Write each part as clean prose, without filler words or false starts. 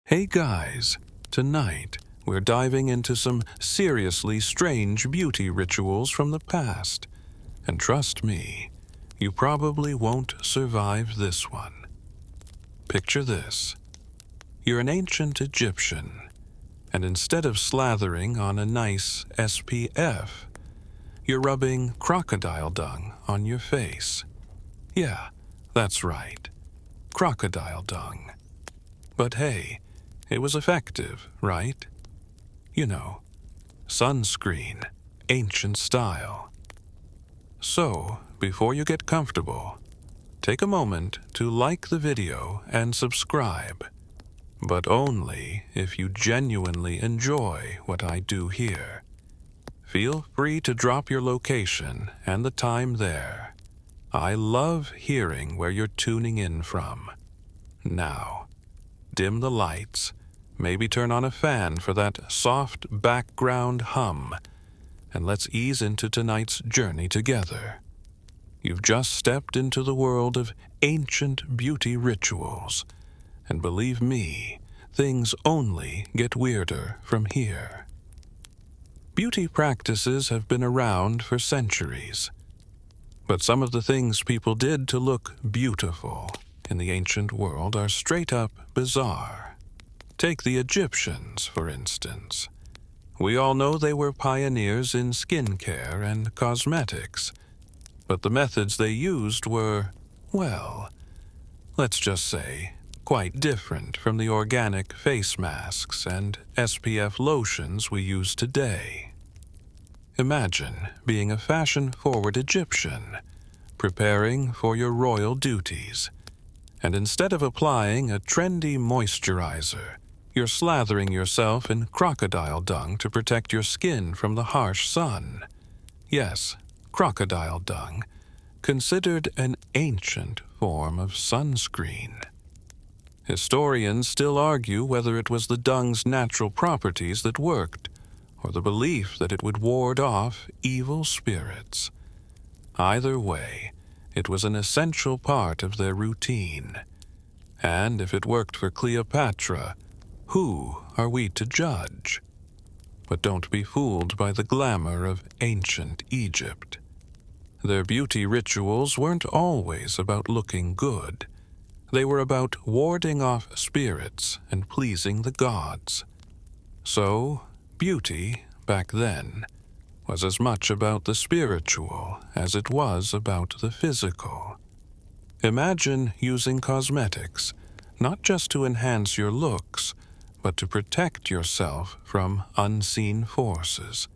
Hey guys, tonight we're diving into some seriously strange beauty rituals from the past. And trust me, you probably won't survive this one. Picture this. You're an ancient Egyptian, and instead of slathering on a nice SPF, you're rubbing crocodile dung on your face. Yeah, that's right. Crocodile dung. But hey, it was effective, right? You know, sunscreen, ancient style. So, before you get comfortable, take a moment to like the video and subscribe. But only if you genuinely enjoy what I do here. Feel free to drop your location and the time there. I love hearing where you're tuning in from. Now, dim the lights, maybe turn on a fan for that soft background hum, and let's ease into tonight's journey together. You've just stepped into the world of ancient beauty rituals, and believe me, things only get weirder from here. Beauty practices have been around for centuries, but some of the things people did to look beautiful in the ancient world are straight up bizarre. Take the Egyptians, for instance. We all know they were pioneers in skincare and cosmetics, but the methods they used were, well, let's just say, quite different from the organic face masks and SPF lotions we use today. Imagine being a fashion-forward Egyptian, preparing for your royal duties, and instead of applying a trendy moisturizer, you're slathering yourself in crocodile dung to protect your skin from the harsh sun. Yes, crocodile dung, considered an ancient form of sunscreen. Historians still argue whether it was the dung's natural properties that worked, or the belief that it would ward off evil spirits. Either way, it was an essential part of their routine. And if it worked for Cleopatra, who are we to judge? But don't be fooled by the glamour of ancient Egypt. Their beauty rituals weren't always about looking good. They were about warding off spirits and pleasing the gods. So, beauty, back then, was as much about the spiritual as it was about the physical. Imagine using cosmetics, not just to enhance your looks, but to protect yourself from unseen forces.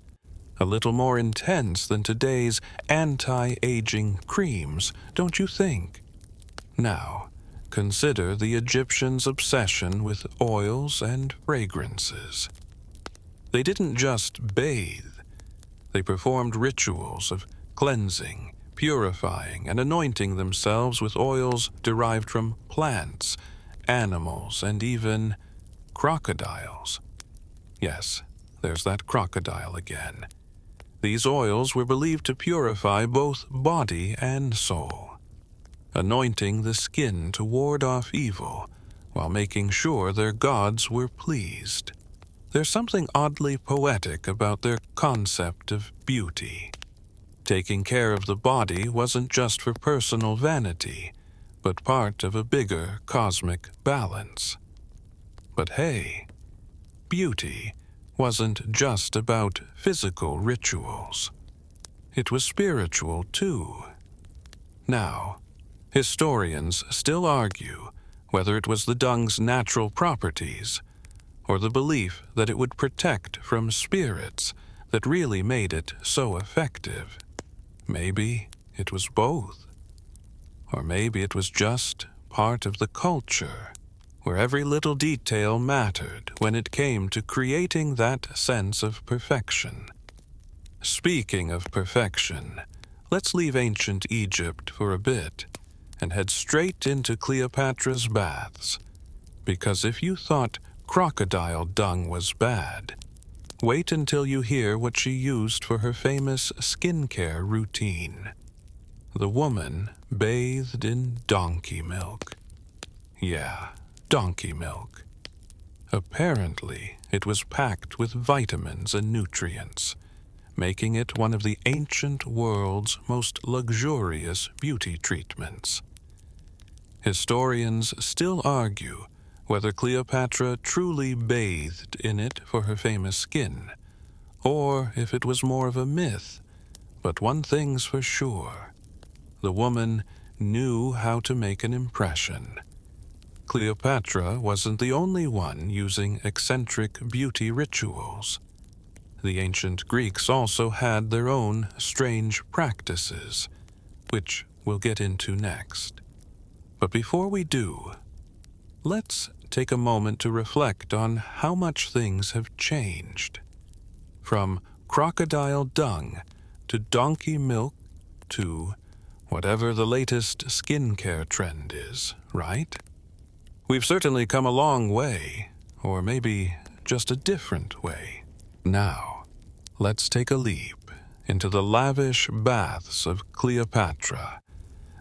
A little more intense than today's anti-aging creams, don't you think? Now, consider the Egyptians' obsession with oils and fragrances. They didn't just bathe. They performed rituals of cleansing, purifying, and anointing themselves with oils derived from plants, animals, and even crocodiles. Yes, there's that crocodile again. These oils were believed to purify both body and soul, anointing the skin to ward off evil while making sure their gods were pleased. There's something oddly poetic about their concept of beauty. Taking care of the body wasn't just for personal vanity, but part of a bigger cosmic balance. But hey, beauty wasn't just about physical rituals. It was spiritual too. Now, historians still argue whether it was the dung's natural properties or the belief that it would protect from spirits that really made it so effective. Maybe it was both. Or maybe it was just part of the culture, where every little detail mattered when it came to creating that sense of perfection. Speaking of perfection, let's leave ancient Egypt for a bit and head straight into Cleopatra's baths. Because if you thought crocodile dung was bad, wait until you hear what she used for her famous skincare routine. The woman bathed in donkey milk. Yeah, donkey milk. Apparently, it was packed with vitamins and nutrients, making it one of the ancient world's most luxurious beauty treatments. Historians still argue whether Cleopatra truly bathed in it for her famous skin, or if it was more of a myth. But one thing's for sure: the woman knew how to make an impression. Cleopatra wasn't the only one using eccentric beauty rituals. The ancient Greeks also had their own strange practices, which we'll get into next. But before we do, let's take a moment to reflect on how much things have changed. From crocodile dung to donkey milk to whatever the latest skincare trend is, right? We've certainly come a long way, or maybe just a different way. Now, let's take a leap into the lavish baths of Cleopatra,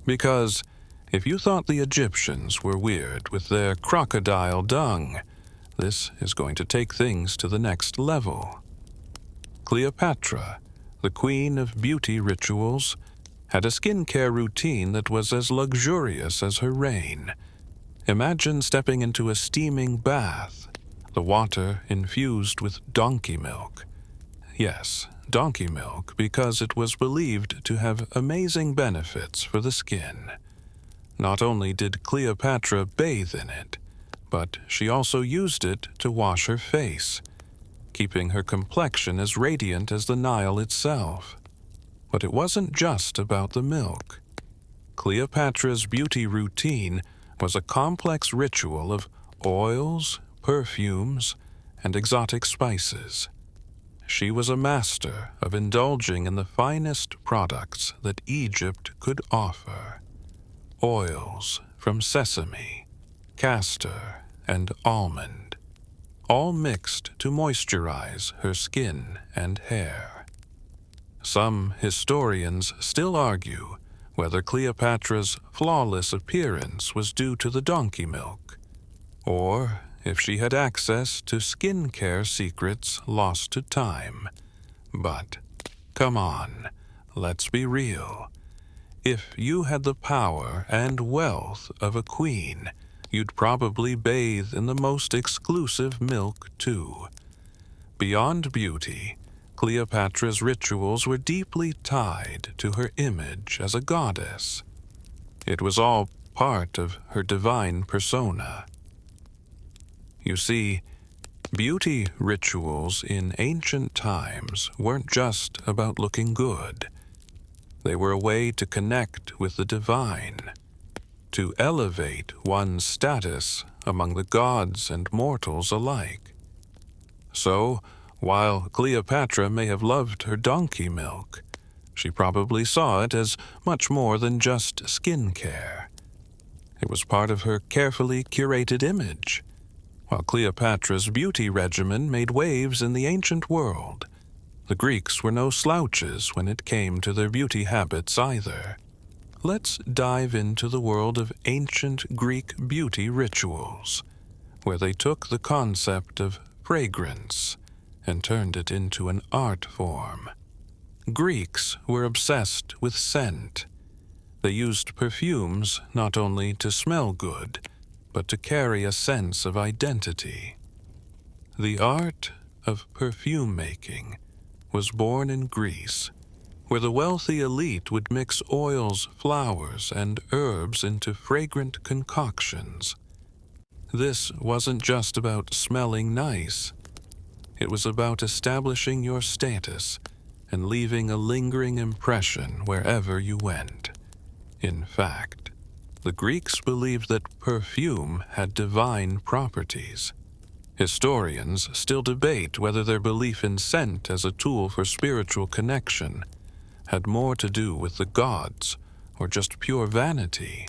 because if you thought the Egyptians were weird with their crocodile dung, this is going to take things to the next level. Cleopatra, the queen of beauty rituals, had a skincare routine that was as luxurious as her reign. Imagine stepping into a steaming bath, the water infused with donkey milk. Yes, donkey milk, because it was believed to have amazing benefits for the skin. Not only did Cleopatra bathe in it, but she also used it to wash her face, keeping her complexion as radiant as the Nile itself. But it wasn't just about the milk. Cleopatra's beauty routine was a complex ritual of oils, perfumes, and exotic spices. She was a master of indulging in the finest products that Egypt could offer. Oils from sesame, castor, and almond, all mixed to moisturize her skin and hair. Some historians still argue whether Cleopatra's flawless appearance was due to the donkey milk, or if she had access to skincare secrets lost to time. But, come on, let's be real. If you had the power and wealth of a queen, you'd probably bathe in the most exclusive milk too. Beyond beauty, Cleopatra's rituals were deeply tied to her image as a goddess. It was all part of her divine persona. You see, beauty rituals in ancient times weren't just about looking good. They were a way to connect with the divine, to elevate one's status among the gods and mortals alike. So, while Cleopatra may have loved her donkey milk, she probably saw it as much more than just skin care. It was part of her carefully curated image. While Cleopatra's beauty regimen made waves in the ancient world, the Greeks were no slouches when it came to their beauty habits either. Let's dive into the world of ancient Greek beauty rituals, where they took the concept of fragrance and turned it into an art form. Greeks were obsessed with scent. They used perfumes not only to smell good, but to carry a sense of identity. The art of perfume making was born in Greece, where the wealthy elite would mix oils, flowers, and herbs into fragrant concoctions. This wasn't just about smelling nice. It was about establishing your status and leaving a lingering impression wherever you went. In fact, the Greeks believed that perfume had divine properties. Historians still debate whether their belief in scent as a tool for spiritual connection had more to do with the gods or just pure vanity.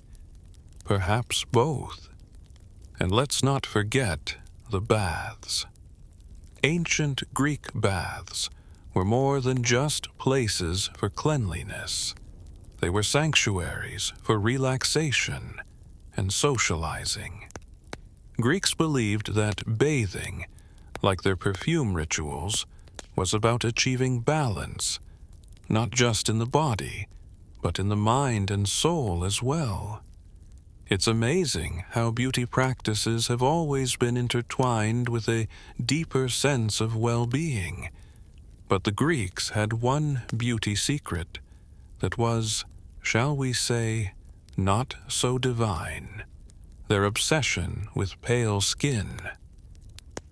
Perhaps both. And let's not forget the baths. Ancient Greek baths were more than just places for cleanliness. They were sanctuaries for relaxation and socializing. Greeks believed that bathing, like their perfume rituals, was about achieving balance, not just in the body, but in the mind and soul as well. It's amazing how beauty practices have always been intertwined with a deeper sense of well-being. But the Greeks had one beauty secret that was, shall we say, not so divine: their obsession with pale skin.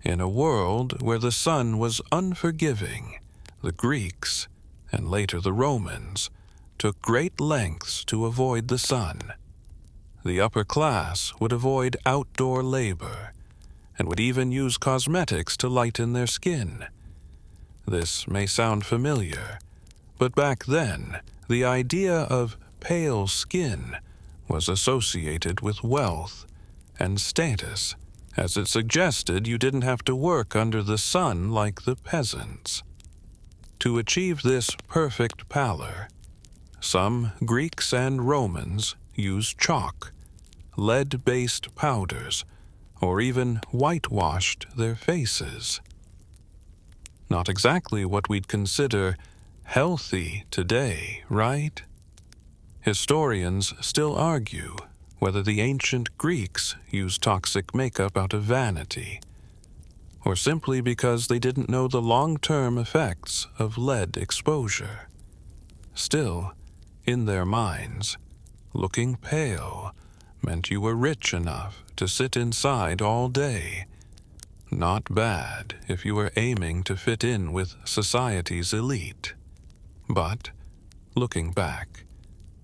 In a world where the sun was unforgiving, the Greeks, and later the Romans, took great lengths to avoid the sun. The upper class would avoid outdoor labor, and would even use cosmetics to lighten their skin. This may sound familiar, but back then, the idea of pale skin was associated with wealth and status, as it suggested you didn't have to work under the sun like the peasants. To achieve this perfect pallor, some Greeks and Romans used chalk, lead-based powders, or even whitewashed their faces. Not exactly what we'd consider healthy today, right? Historians still argue whether the ancient Greeks used toxic makeup out of vanity, or simply because they didn't know the long-term effects of lead exposure. Still, in their minds, looking pale meant you were rich enough to sit inside all day. Not bad if you were aiming to fit in with society's elite. But, looking back,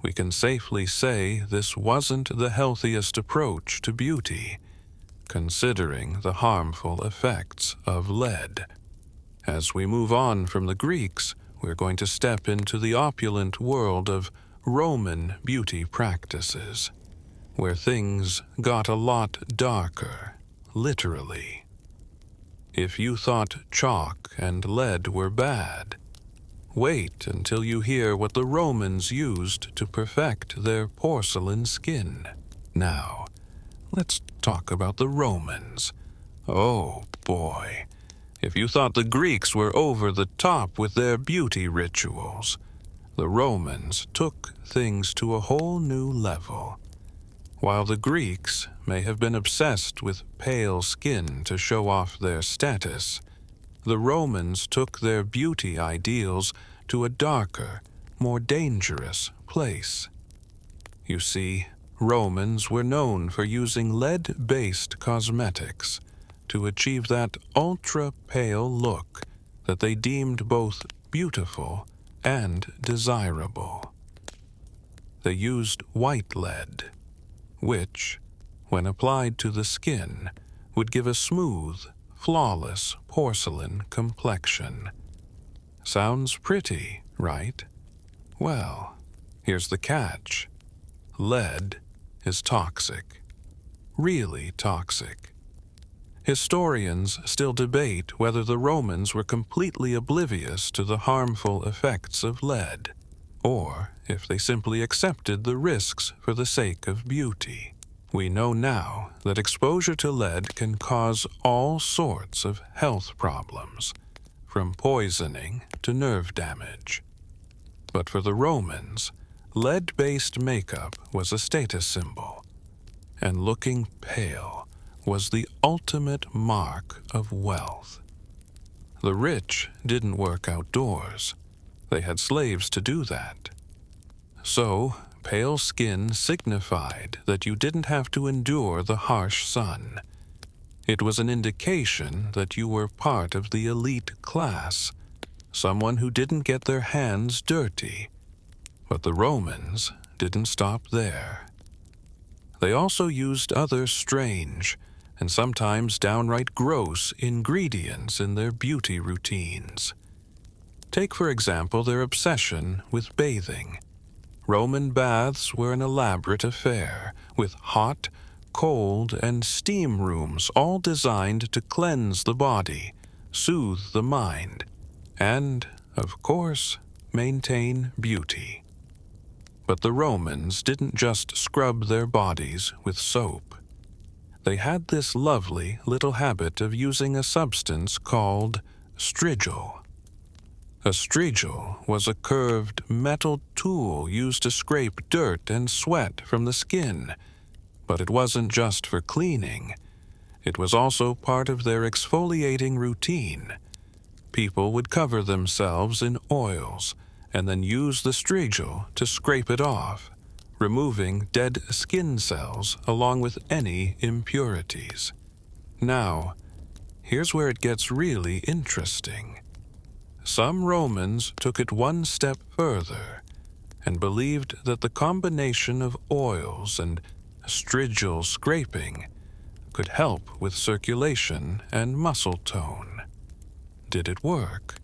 we can safely say this wasn't the healthiest approach to beauty, considering the harmful effects of lead. As we move on from the Greeks, we're going to step into the opulent world of Roman beauty practices, where things got a lot darker, literally. If you thought chalk and lead were bad, wait until you hear what the Romans used to perfect their porcelain skin. Now, let's talk about the Romans. Oh boy, if you thought the Greeks were over the top with their beauty rituals, the Romans took things to a whole new level. While the Greeks may have been obsessed with pale skin to show off their status, the Romans took their beauty ideals to a darker, more dangerous place. You see, Romans were known for using lead-based cosmetics to achieve that ultra-pale look that they deemed both beautiful and desirable. They used white lead, which, when applied to the skin, would give a smooth, flawless porcelain complexion. Sounds pretty, right? Well, here's the catch. Lead is toxic. Really toxic. Historians still debate whether the Romans were completely oblivious to the harmful effects of lead, or if they simply accepted the risks for the sake of beauty. We know now that exposure to lead can cause all sorts of health problems, from poisoning to nerve damage. But for the Romans, lead-based makeup was a status symbol, and looking pale was the ultimate mark of wealth. The rich didn't work outdoors. They had slaves to do that. So, pale skin signified that you didn't have to endure the harsh sun. It was an indication that you were part of the elite class, someone who didn't get their hands dirty. But the Romans didn't stop there. They also used other strange, and sometimes downright gross, ingredients in their beauty routines. Take, for example, their obsession with bathing. Roman baths were an elaborate affair, with hot, cold, and steam rooms all designed to cleanse the body, soothe the mind, and, of course, maintain beauty. But the Romans didn't just scrub their bodies with soap. they had this lovely little habit of using a substance called strigil. A strigil was a curved metal tool used to scrape dirt and sweat from the skin, but it wasn't just for cleaning. It was also part of their exfoliating routine. People would cover themselves in oils and then use the strigil to scrape it off, removing dead skin cells along with any impurities. Now, here's where it gets really interesting. Some Romans took it one step further and believed that the combination of oils and strigil scraping could help with circulation and muscle tone. Did it work?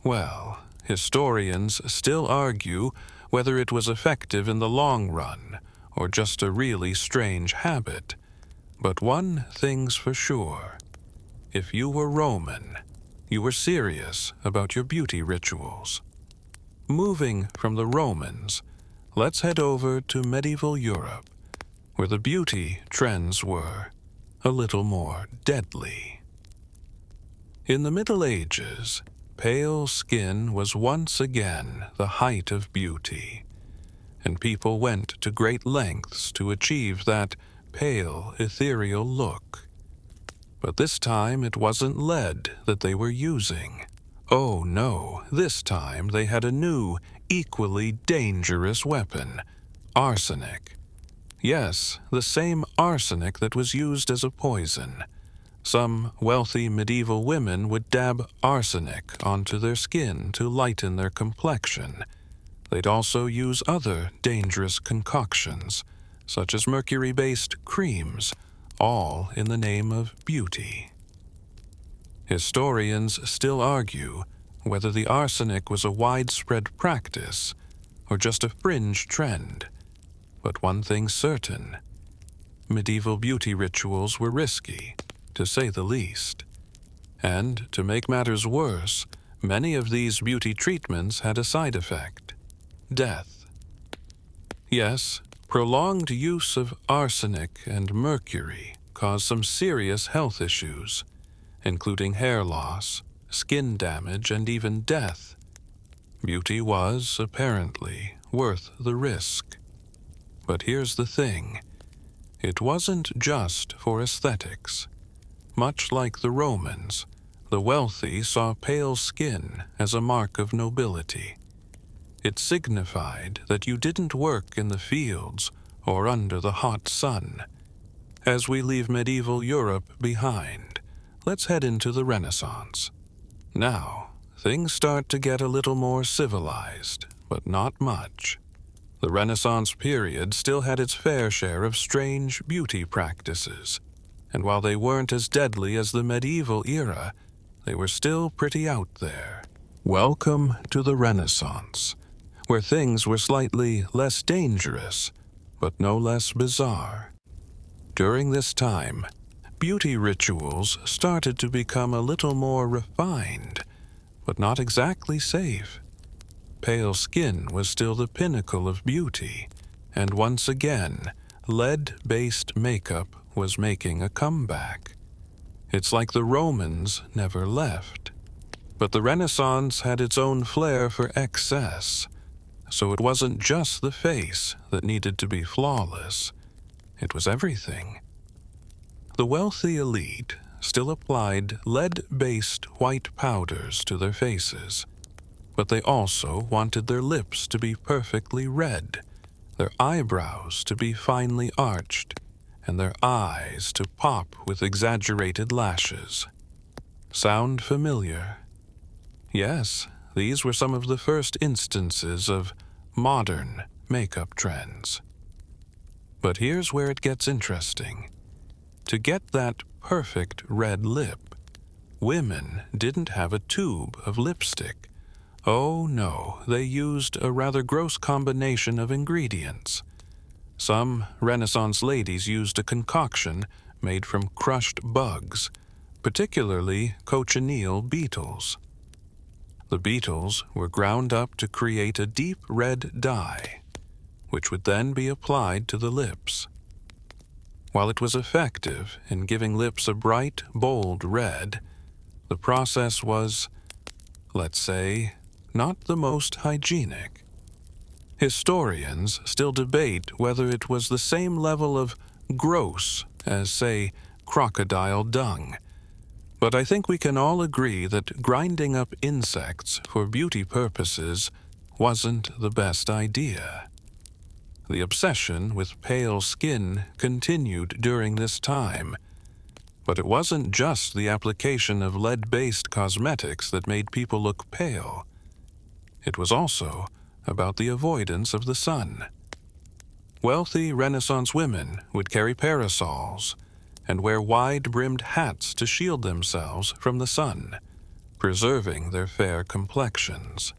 Well, historians still argue whether it was effective in the long run or just a really strange habit. But one thing's for sure. If you were Roman, you were serious about your beauty rituals. Moving from the Romans, let's head over to medieval Europe, where the beauty trends were a little more deadly. In the Middle Ages, pale skin was once again the height of beauty, and people went to great lengths to achieve that pale, ethereal look. But this time it wasn't lead that they were using. Oh no, this time they had a new, equally dangerous weapon: arsenic. Yes, the same arsenic that was used as a poison. Some wealthy medieval women would dab arsenic onto their skin to lighten their complexion. They'd also use other dangerous concoctions, such as mercury-based creams, all in the name of beauty. Historians still argue whether the arsenic was a widespread practice or just a fringe trend. But one thing's certain: medieval beauty rituals were risky, to say the least. And to make matters worse, many of these beauty treatments had a side effect: death. Yes, prolonged use of arsenic and mercury caused some serious health issues, including hair loss, skin damage, and even death. Beauty was, apparently, worth the risk. But here's the thing: it wasn't just for aesthetics. Much like the Romans, the wealthy saw pale skin as a mark of nobility. It signified that you didn't work in the fields or under the hot sun. As we leave medieval Europe behind, let's head into the Renaissance. Now, things start to get a little more civilized, but not much. The Renaissance period still had its fair share of strange beauty practices, and while they weren't as deadly as the medieval era, they were still pretty out there. Welcome to the Renaissance, where things were slightly less dangerous, but no less bizarre. During this time, beauty rituals started to become a little more refined, but not exactly safe. Pale skin was still the pinnacle of beauty, and once again, lead-based makeup was making a comeback. It's like the Romans never left. But the Renaissance had its own flair for excess, so it wasn't just the face that needed to be flawless. It was everything. The wealthy elite still applied lead-based white powders to their faces, but they also wanted their lips to be perfectly red, their eyebrows to be finely arched, and their eyes to pop with exaggerated lashes. Sound familiar? Yes, these were some of the first instances of modern makeup trends. But here's where it gets interesting. To get that perfect red lip, women didn't have a tube of lipstick. Oh no, they used a rather gross combination of ingredients. Some Renaissance ladies used a concoction made from crushed bugs, particularly cochineal beetles. The beetles were ground up to create a deep red dye, which would then be applied to the lips. While it was effective in giving lips a bright, bold red, the process was, let's say, not the most hygienic. Historians still debate whether it was the same level of gross as, say, crocodile dung. But I think we can all agree that grinding up insects for beauty purposes wasn't the best idea. The obsession with pale skin continued during this time, but it wasn't just the application of lead-based cosmetics that made people look pale. It was also about the avoidance of the sun. Wealthy Renaissance women would carry parasols and wear wide-brimmed hats to shield themselves from the sun, preserving their fair complexions.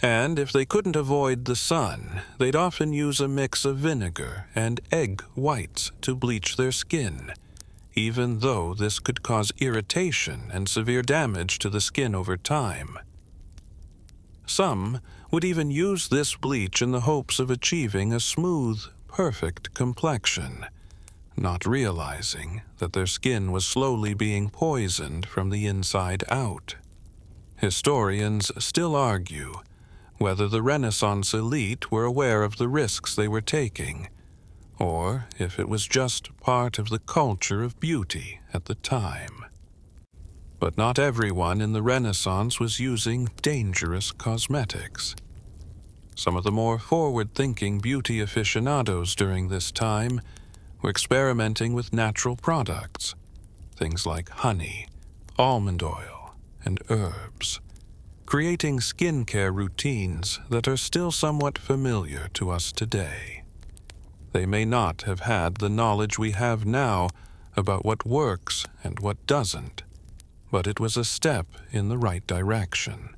And if they couldn't avoid the sun, they'd often use a mix of vinegar and egg whites to bleach their skin, even though this could cause irritation and severe damage to the skin over time. Some would even use this bleach in the hopes of achieving a smooth, perfect complexion, not realizing that their skin was slowly being poisoned from the inside out. Historians still argue whether the Renaissance elite were aware of the risks they were taking, or if it was just part of the culture of beauty at the time. But not everyone in the Renaissance was using dangerous cosmetics. Some of the more forward-thinking beauty aficionados during this time were experimenting with natural products, things like honey, almond oil, and herbs, creating skincare routines that are still somewhat familiar to us today. They may not have had the knowledge we have now about what works and what doesn't, but it was a step in the right direction.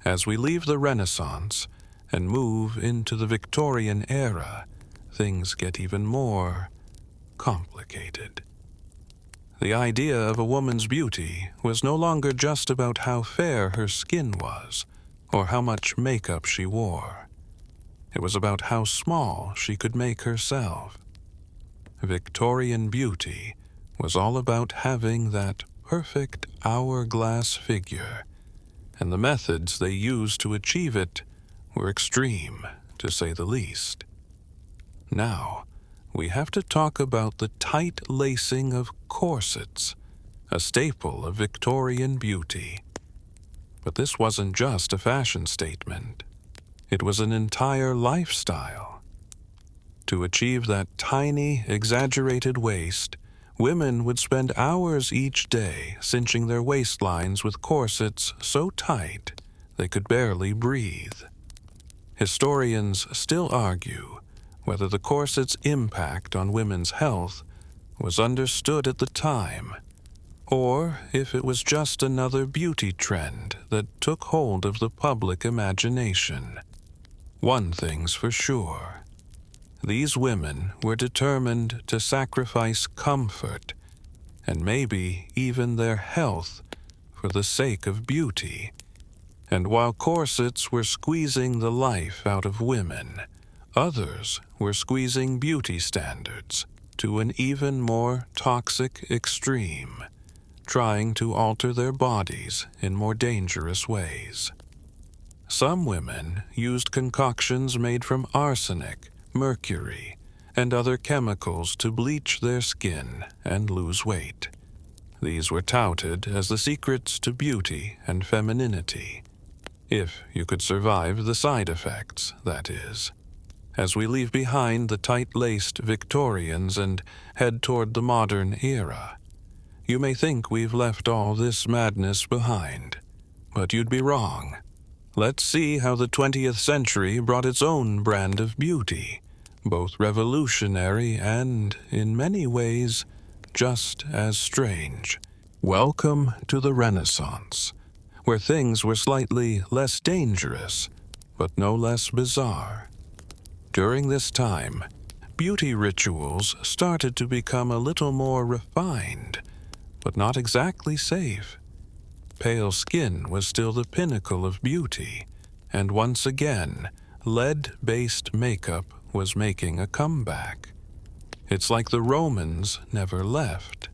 As we leave the Renaissance and move into the Victorian era, things get even more complicated. The idea of a woman's beauty was no longer just about how fair her skin was or how much makeup she wore. It was about how small she could make herself. Victorian beauty was all about having that perfect hourglass figure, and the methods they used to achieve it were extreme, to say the least. Now, we have to talk about the tight lacing of corsets, a staple of Victorian beauty. But this wasn't just a fashion statement. It was an entire lifestyle. To achieve that tiny, exaggerated waist, women would spend hours each day cinching their waistlines with corsets so tight they could barely breathe. Historians still argue whether the corset's impact on women's health was understood at the time, or if it was just another beauty trend that took hold of the public imagination. One thing's for sure. These women were determined to sacrifice comfort, and maybe even their health, for the sake of beauty. And while corsets were squeezing the life out of women, others were squeezing beauty standards to an even more toxic extreme, trying to alter their bodies in more dangerous ways. Some women used concoctions made from arsenic, mercury, and other chemicals to bleach their skin and lose weight. These were touted as the secrets to beauty and femininity, if you could survive the side effects, that is. As we leave behind the tight-laced Victorians and head toward the modern era, you may think we've left all this madness behind, but you'd be wrong. Let's see how the 20th century brought its own brand of beauty, both revolutionary and, in many ways, just as strange. Welcome to the Renaissance, where things were slightly less dangerous, but no less bizarre. During this time, beauty rituals started to become a little more refined, but not exactly safe. Pale skin was still the pinnacle of beauty, and once again, lead-based makeup was making a comeback. It's like the Romans never left.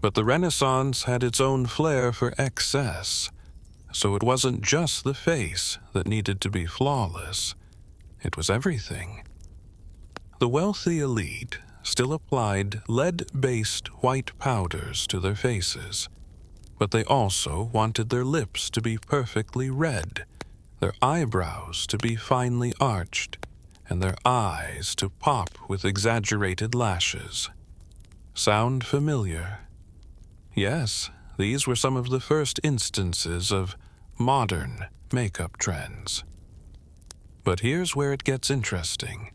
But the Renaissance had its own flair for excess, so it wasn't just the face that needed to be flawless. It was everything. The wealthy elite still applied lead-based white powders to their faces, but they also wanted their lips to be perfectly red, their eyebrows to be finely arched, and their eyes to pop with exaggerated lashes. Sound familiar? Yes, these were some of the first instances of modern makeup trends. But here's where it gets interesting.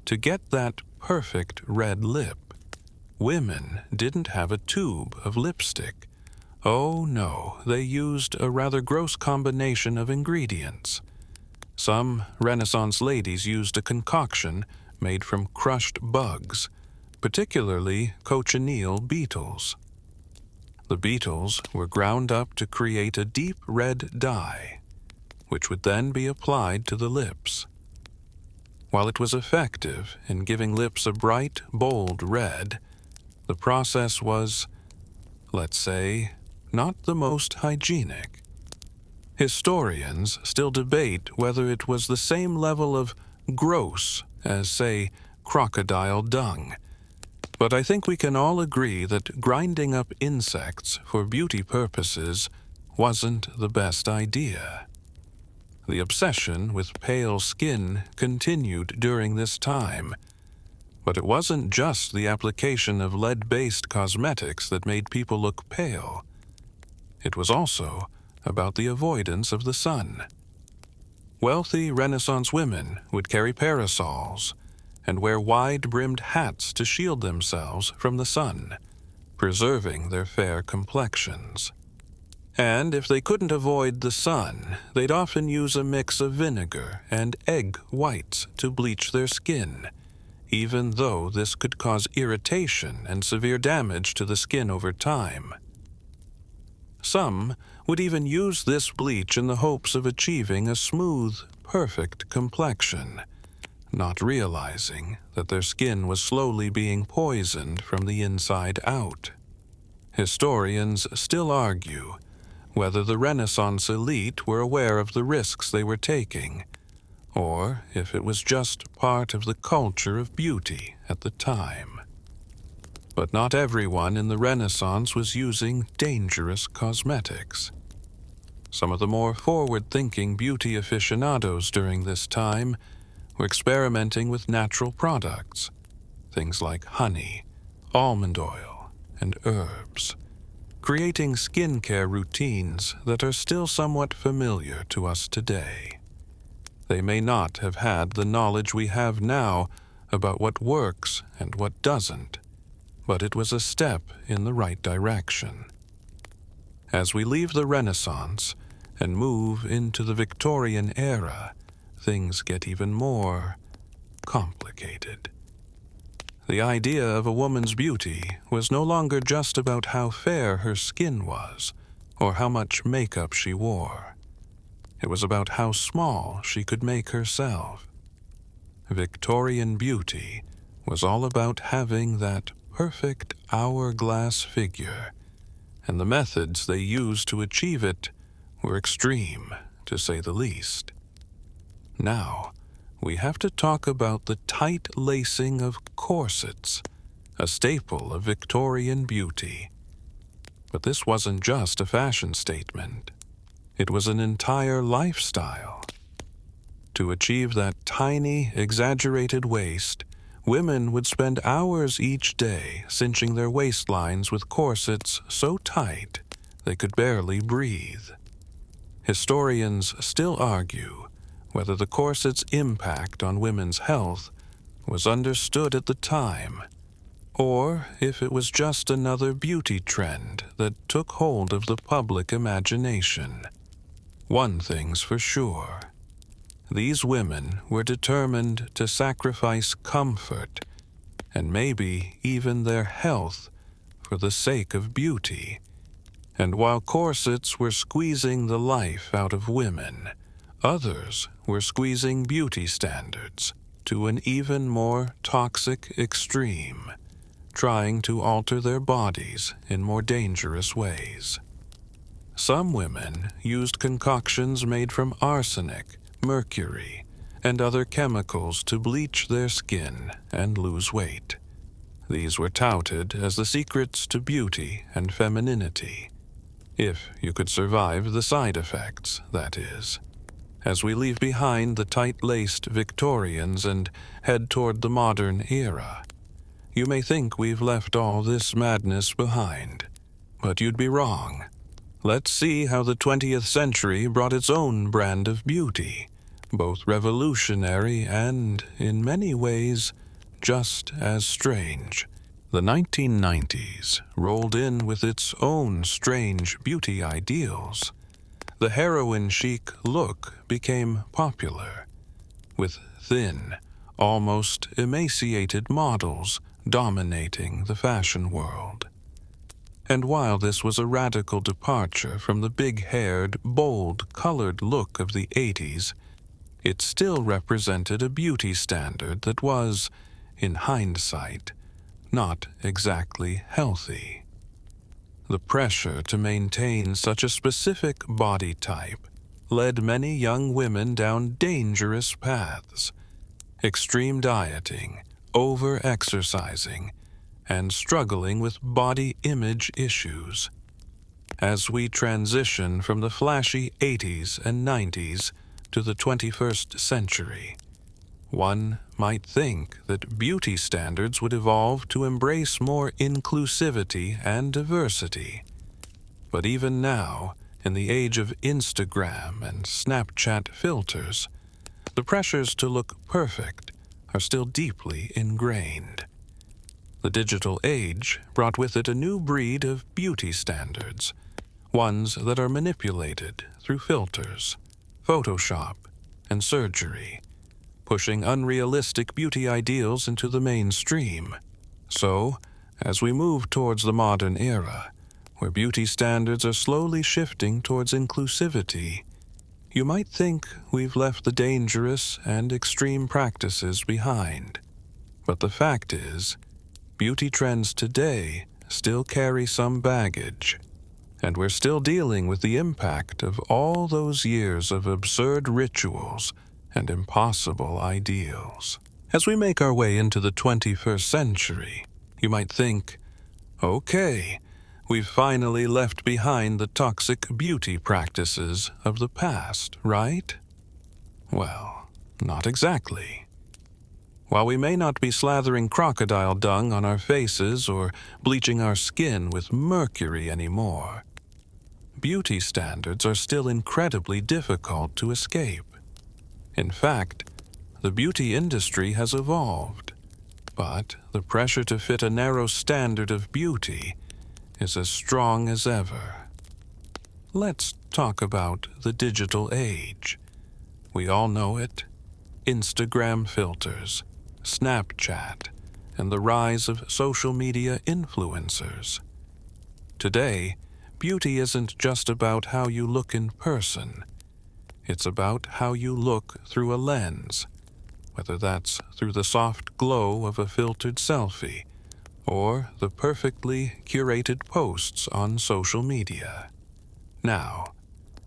To get that perfect red lip, women didn't have a tube of lipstick. Oh no, they used a rather gross combination of ingredients. Some Renaissance ladies used a concoction made from crushed bugs, particularly cochineal beetles. The beetles were ground up to create a deep red dye, which would then be applied to the lips. While it was effective in giving lips a bright, bold red, the process was, let's say, not the most hygienic. Historians still debate whether it was the same level of gross as, say, crocodile dung. But I think we can all agree that grinding up insects for beauty purposes wasn't the best idea. The obsession with pale skin continued during this time, but it wasn't just the application of lead-based cosmetics that made people look pale. It was also about the avoidance of the sun. Wealthy Renaissance women would carry parasols and wear wide-brimmed hats to shield themselves from the sun, preserving their fair complexions. And if they couldn't avoid the sun, they'd often use a mix of vinegar and egg whites to bleach their skin, even though this could cause irritation and severe damage to the skin over time. Some would even use this bleach in the hopes of achieving a smooth, perfect complexion, not realizing that their skin was slowly being poisoned from the inside out. Historians still argue whether the Renaissance elite were aware of the risks they were taking, or if it was just part of the culture of beauty at the time. But not everyone in the Renaissance was using dangerous cosmetics. Some of the more forward-thinking beauty aficionados during this time were experimenting with natural products, things like honey, almond oil, and herbs, creating skincare routines that are still somewhat familiar to us today. They may not have had the knowledge we have now about what works and what doesn't, but it was a step in the right direction. As we leave the Renaissance and move into the Victorian era, things get even more complicated. The idea of a woman's beauty was no longer just about how fair her skin was or how much makeup she wore. It was about how small she could make herself. Victorian beauty was all about having that perfect hourglass figure, and the methods they used to achieve it were extreme, to say the least. Now, we have to talk about the tight lacing of corsets, a staple of Victorian beauty. But this wasn't just a fashion statement. It was an entire lifestyle. To achieve that tiny, exaggerated waist, women would spend hours each day cinching their waistlines with corsets so tight they could barely breathe. Historians still argue whether the corset's impact on women's health was understood at the time, or if it was just another beauty trend that took hold of the public imagination. One thing's for sure. These women were determined to sacrifice comfort, and maybe even their health, for the sake of beauty. And while corsets were squeezing the life out of women, others were squeezing beauty standards. to an even more toxic extreme, trying to alter their bodies in more dangerous ways. Some women used concoctions made from arsenic, mercury, and other chemicals to bleach their skin and lose weight. These were touted as the secrets to beauty and femininity, if you could survive the side effects, that is. As we leave behind the tight-laced Victorians and head toward the modern era, you may think we've left all this madness behind, but you'd be wrong. Let's see how the 20th century brought its own brand of beauty, both revolutionary and, in many ways, just as strange. The 1990s rolled in with its own strange beauty ideals. The heroin-chic look became popular, with thin, almost emaciated models dominating the fashion world. And while this was a radical departure from the big-haired, bold, colored look of the 80s, it still represented a beauty standard that was, in hindsight, not exactly healthy. The pressure to maintain such a specific body type led many young women down dangerous paths: extreme dieting, over-exercising, and struggling with body image issues. As we transition from the flashy 80s and 90s to the 21st century, one might think that beauty standards would evolve to embrace more inclusivity and diversity. But even now, in the age of Instagram and Snapchat filters, the pressures to look perfect are still deeply ingrained. The digital age brought with it a new breed of beauty standards, ones that are manipulated through filters, Photoshop, and surgery, pushing unrealistic beauty ideals into the mainstream. So, as we move towards the modern era, where beauty standards are slowly shifting towards inclusivity, you might think we've left the dangerous and extreme practices behind. But the fact is, beauty trends today still carry some baggage, and we're still dealing with the impact of all those years of absurd rituals and impossible ideals. As we make our way into the 21st century, you might think, okay, we've finally left behind the toxic beauty practices of the past, right? Well, not exactly. While we may not be slathering crocodile dung on our faces or bleaching our skin with mercury anymore, beauty standards are still incredibly difficult to escape. In fact, the beauty industry has evolved, but the pressure to fit a narrow standard of beauty is as strong as ever. Let's talk about the digital age. We all know it: Instagram filters, Snapchat, and the rise of social media influencers. Today, beauty isn't just about how you look in person. It's about how you look through a lens, whether that's through the soft glow of a filtered selfie or the perfectly curated posts on social media. Now,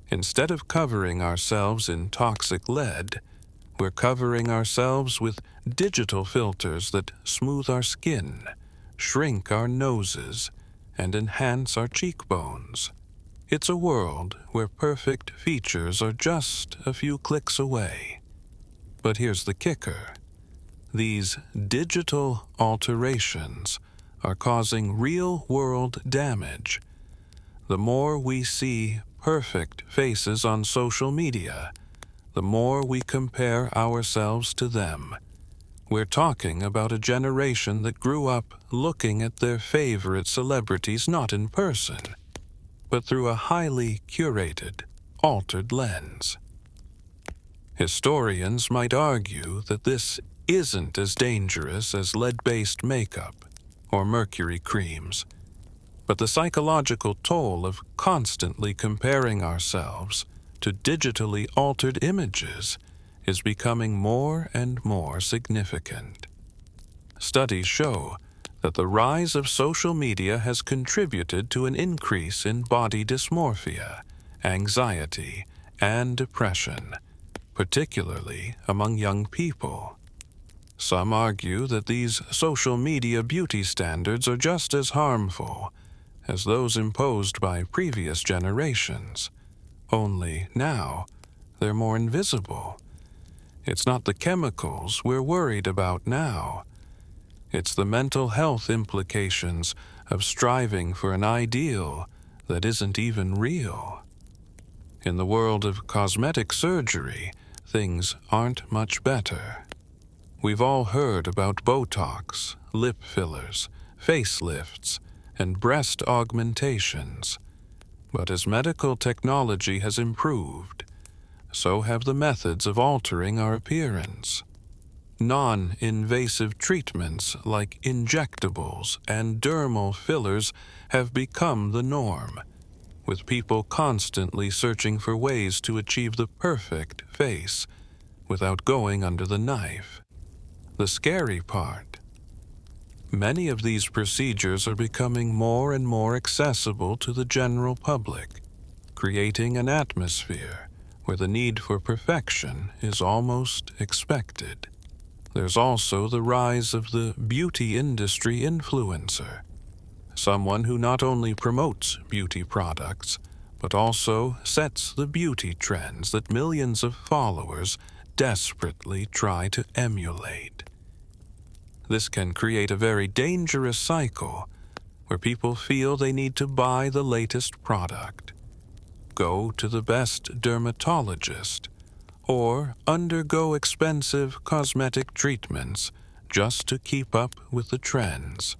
instead of covering ourselves in toxic lead, we're covering ourselves with digital filters that smooth our skin, shrink our noses, and enhance our cheekbones. It's a world where perfect features are just a few clicks away. But here's the kicker: these digital alterations are causing real-world damage. The more we see perfect faces on social media, the more we compare ourselves to them. We're talking about a generation that grew up looking at their favorite celebrities not in person, but through a highly curated, altered lens. Historians might argue that this isn't as dangerous as lead-based makeup or mercury creams, but the psychological toll of constantly comparing ourselves to digitally altered images is becoming more and more significant. Studies show that the rise of social media has contributed to an increase in body dysmorphia, anxiety, and depression, particularly among young people. Some argue that these social media beauty standards are just as harmful as those imposed by previous generations, only now they're more invisible. It's not the chemicals we're worried about now. It's the mental health implications of striving for an ideal that isn't even real. In the world of cosmetic surgery, things aren't much better. We've all heard about Botox, lip fillers, facelifts, and breast augmentations. But as medical technology has improved, so have the methods of altering our appearance. Non-invasive treatments like injectables and dermal fillers have become the norm, with people constantly searching for ways to achieve the perfect face without going under the knife. The scary part: many of these procedures are becoming more and more accessible to the general public, creating an atmosphere where the need for perfection is almost expected. There's also the rise of the beauty industry influencer, someone who not only promotes beauty products, but also sets the beauty trends that millions of followers desperately try to emulate. This can create a very dangerous cycle where people feel they need to buy the latest product, go to the best dermatologist, or undergo expensive cosmetic treatments just to keep up with the trends.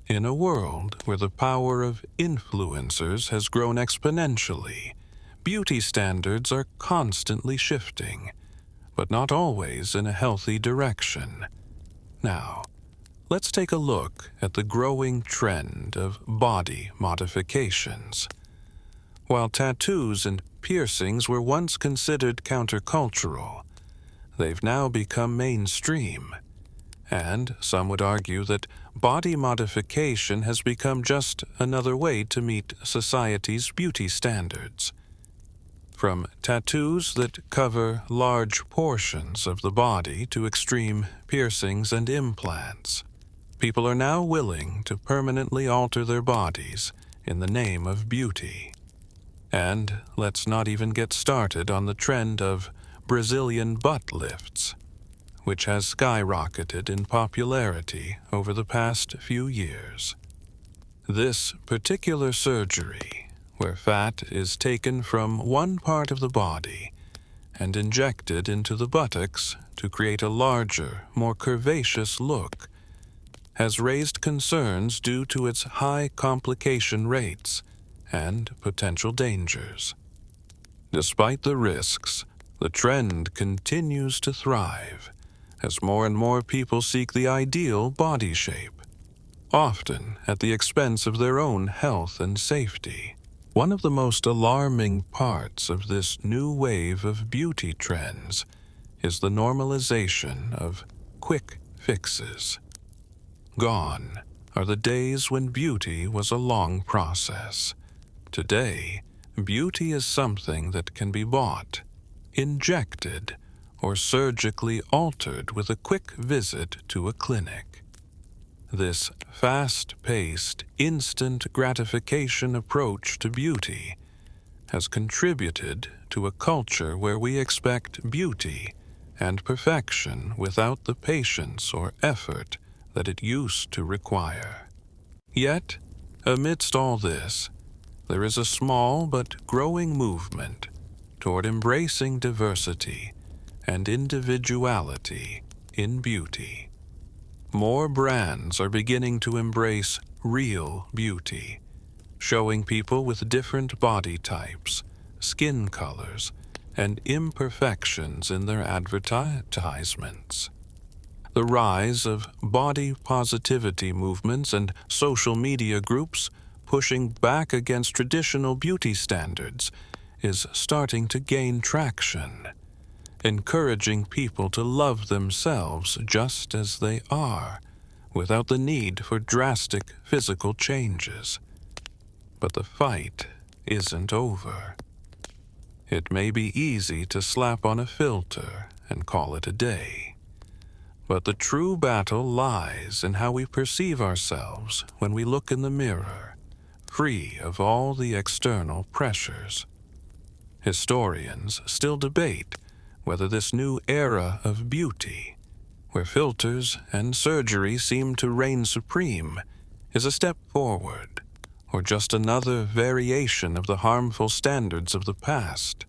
In a world where the power of influencers has grown exponentially, beauty standards are constantly shifting, but not always in a healthy direction. Now, let's take a look at the growing trend of body modifications. While tattoos and piercings were once considered countercultural, they've now become mainstream, and some would argue that body modification has become just another way to meet society's beauty standards. From tattoos that cover large portions of the body to extreme piercings and implants, people are now willing to permanently alter their bodies in the name of beauty. And let's not even get started on the trend of Brazilian butt lifts, which has skyrocketed in popularity over the past few years. This particular surgery, where fat is taken from one part of the body and injected into the buttocks to create a larger, more curvaceous look, has raised concerns due to its high complication rates and potential dangers. Despite the risks, the trend continues to thrive as more and more people seek the ideal body shape, often at the expense of their own health and safety. One of the most alarming parts of this new wave of beauty trends is the normalization of quick fixes. Gone are the days when beauty was a long process. Today, beauty is something that can be bought, injected, or surgically altered with a quick visit to a clinic. This fast-paced, instant gratification approach to beauty has contributed to a culture where we expect beauty and perfection without the patience or effort that it used to require. Yet, amidst all this, there is a small but growing movement toward embracing diversity and individuality in beauty. More brands are beginning to embrace real beauty, showing people with different body types, skin colors, and imperfections in their advertisements. The rise of body positivity movements and social media groups pushing back against traditional beauty standards is starting to gain traction. encouraging people to love themselves just as they are, without the need for drastic physical changes. But the fight isn't over. It may be easy to slap on a filter and call it a day, but the true battle lies in how we perceive ourselves when we look in the mirror, free of all the external pressures. Historians still debate whether this new era of beauty, where filters and surgery seem to reign supreme, is a step forward, or just another variation of the harmful standards of the past.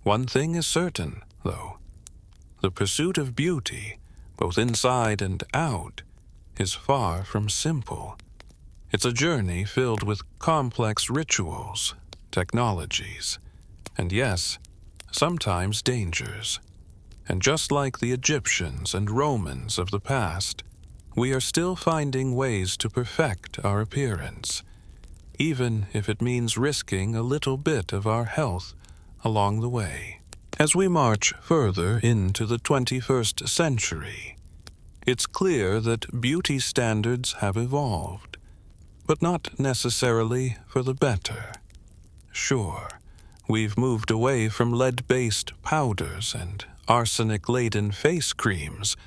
One thing is certain, though. The pursuit of beauty, both inside and out, is far from simple. It's a journey filled with complex rituals, technologies, and yes, sometimes dangers. And just like the Egyptians and Romans of the past, we are still finding ways to perfect our appearance, even if it means risking a little bit of our health along the way. As we march further into the 21st century, it's clear that beauty standards have evolved, but not necessarily for the better. Sure, we've moved away from lead-based powders and arsenic-laden face creams,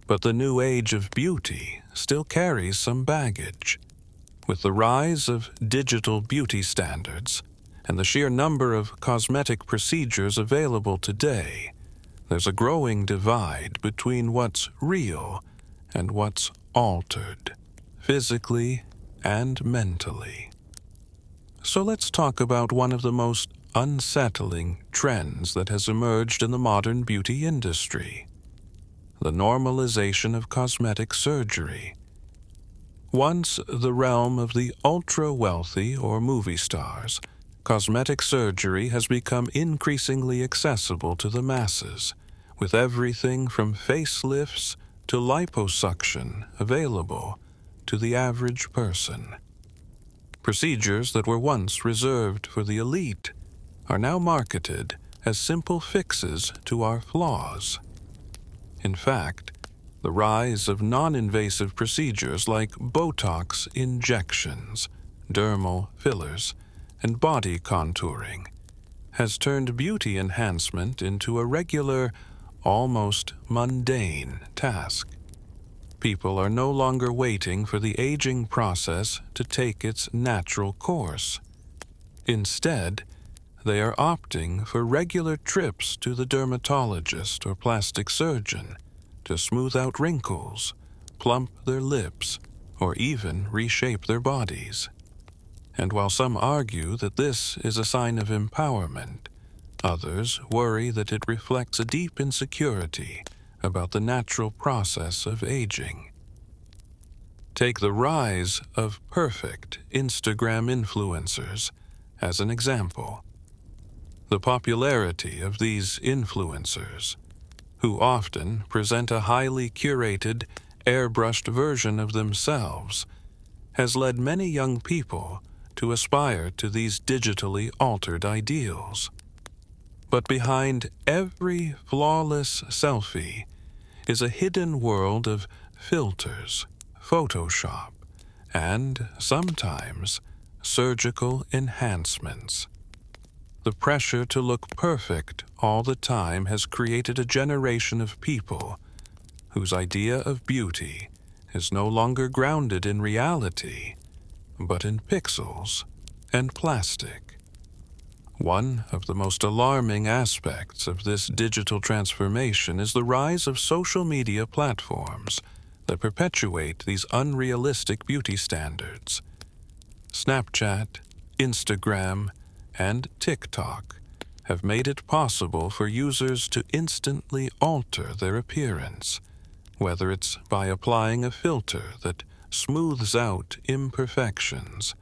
but the new age of beauty still carries some baggage. With the rise of digital beauty standards and the sheer number of cosmetic procedures available today, there's a growing divide between what's real and what's altered, physically and mentally. So let's talk about one of the most unsettling trends that has emerged in the modern beauty industry: the normalization of cosmetic surgery. Once the realm of the ultra-wealthy or movie stars, cosmetic surgery has become increasingly accessible to the masses, with everything from facelifts to liposuction available to the average person. Procedures that were once reserved for the elite are now marketed as simple fixes to our flaws. In fact, the rise of non-invasive procedures like Botox injections, dermal fillers, and body contouring has turned beauty enhancement into a regular, almost mundane task. People are no longer waiting for the aging process to take its natural course. Instead, they are opting for regular trips to the dermatologist or plastic surgeon to smooth out wrinkles, plump their lips, or even reshape their bodies. And while some argue that this is a sign of empowerment, others worry that it reflects a deep insecurity about the natural process of aging. Take the rise of perfect Instagram influencers as an example. The popularity of these influencers, who often present a highly curated, airbrushed version of themselves, has led many young people to aspire to these digitally altered ideals. But behind every flawless selfie is a hidden world of filters, Photoshop, and sometimes surgical enhancements. The pressure to look perfect all the time has created a generation of people whose idea of beauty is no longer grounded in reality, but in pixels and plastic. One of the most alarming aspects of this digital transformation is the rise of social media platforms that perpetuate these unrealistic beauty standards. Snapchat, Instagram, and TikTok have made it possible for users to instantly alter their appearance, whether it's by applying a filter that smooths out imperfections,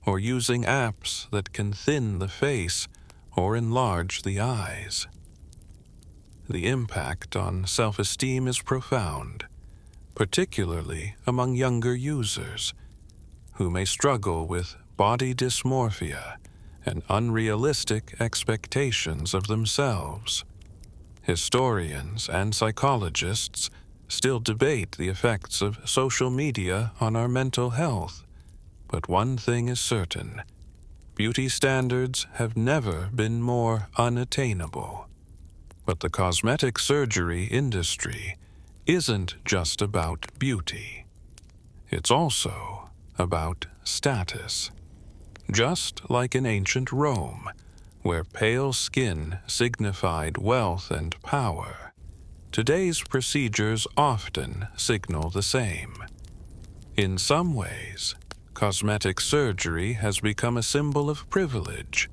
or using apps that can thin the face or enlarge the eyes. The impact on self-esteem is profound, particularly among younger users, who may struggle with body dysmorphia and unrealistic expectations of themselves. Historians and psychologists still debate the effects of social media on our mental health, but one thing is certain: beauty standards have never been more unattainable. But the cosmetic surgery industry isn't just about beauty. It's also about status. Just like in ancient Rome, where pale skin signified wealth and power, today's procedures often signal the same. In some ways, cosmetic surgery has become a symbol of privilege,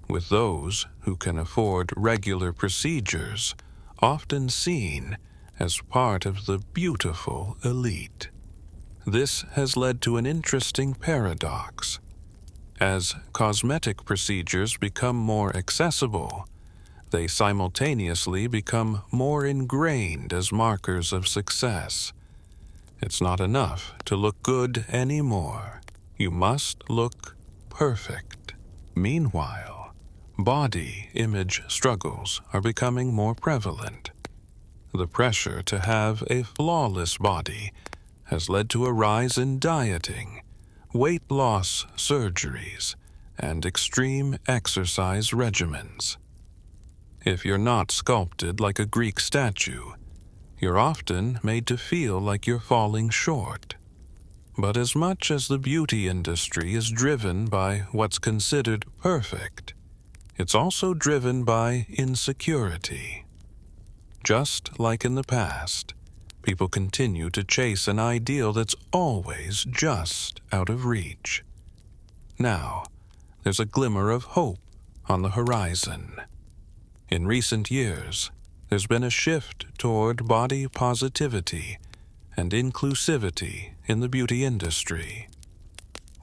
with those who can afford regular procedures often seen as part of the beautiful elite. This has led to an interesting paradox. As cosmetic procedures become more accessible, they simultaneously become more ingrained as markers of success. It's not enough to look good anymore. You must look perfect. Meanwhile, body image struggles are becoming more prevalent. The pressure to have a flawless body has led to a rise in dieting, weight loss surgeries, and extreme exercise regimens. If you're not sculpted like a Greek statue, you're often made to feel like you're falling short. But as much as the beauty industry is driven by what's considered perfect, it's also driven by insecurity. Just like in the past, people continue to chase an ideal that's always just out of reach. Now, there's a glimmer of hope on the horizon. In recent years, there's been a shift toward body positivity and inclusivity in the beauty industry.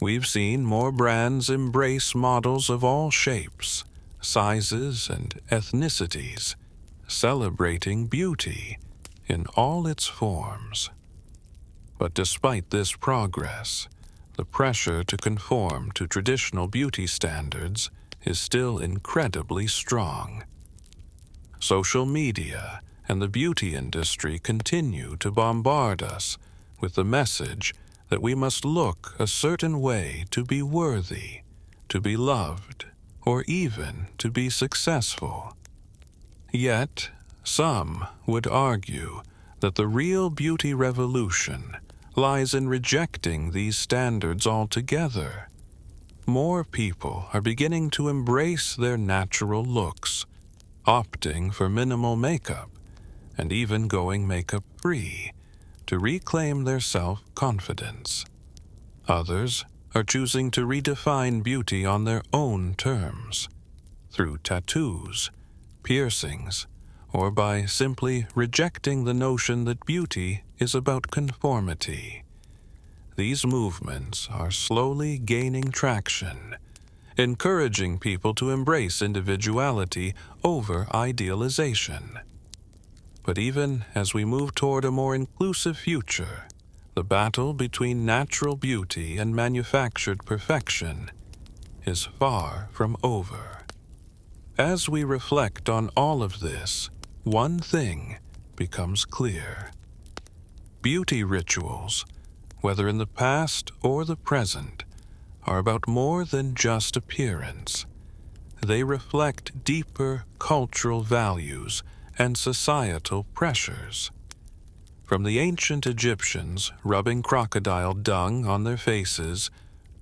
We've seen more brands embrace models of all shapes, sizes, and ethnicities, celebrating beauty in all its forms. But despite this progress, the pressure to conform to traditional beauty standards is still incredibly strong. Social media and the beauty industry continue to bombard us with the message that we must look a certain way to be worthy, to be loved, or even to be successful. Yet, some would argue that the real beauty revolution lies in rejecting these standards altogether. More people are beginning to embrace their natural looks, opting for minimal makeup, and even going makeup-free to reclaim their self-confidence. Others are choosing to redefine beauty on their own terms, through tattoos, piercings, or by simply rejecting the notion that beauty is about conformity. These movements are slowly gaining traction, encouraging people to embrace individuality over idealization. But even as we move toward a more inclusive future, the battle between natural beauty and manufactured perfection is far from over. As we reflect on all of this, one thing becomes clear. Beauty rituals, whether in the past or the present, are about more than just appearance. They reflect deeper cultural values and societal pressures. From the ancient Egyptians rubbing crocodile dung on their faces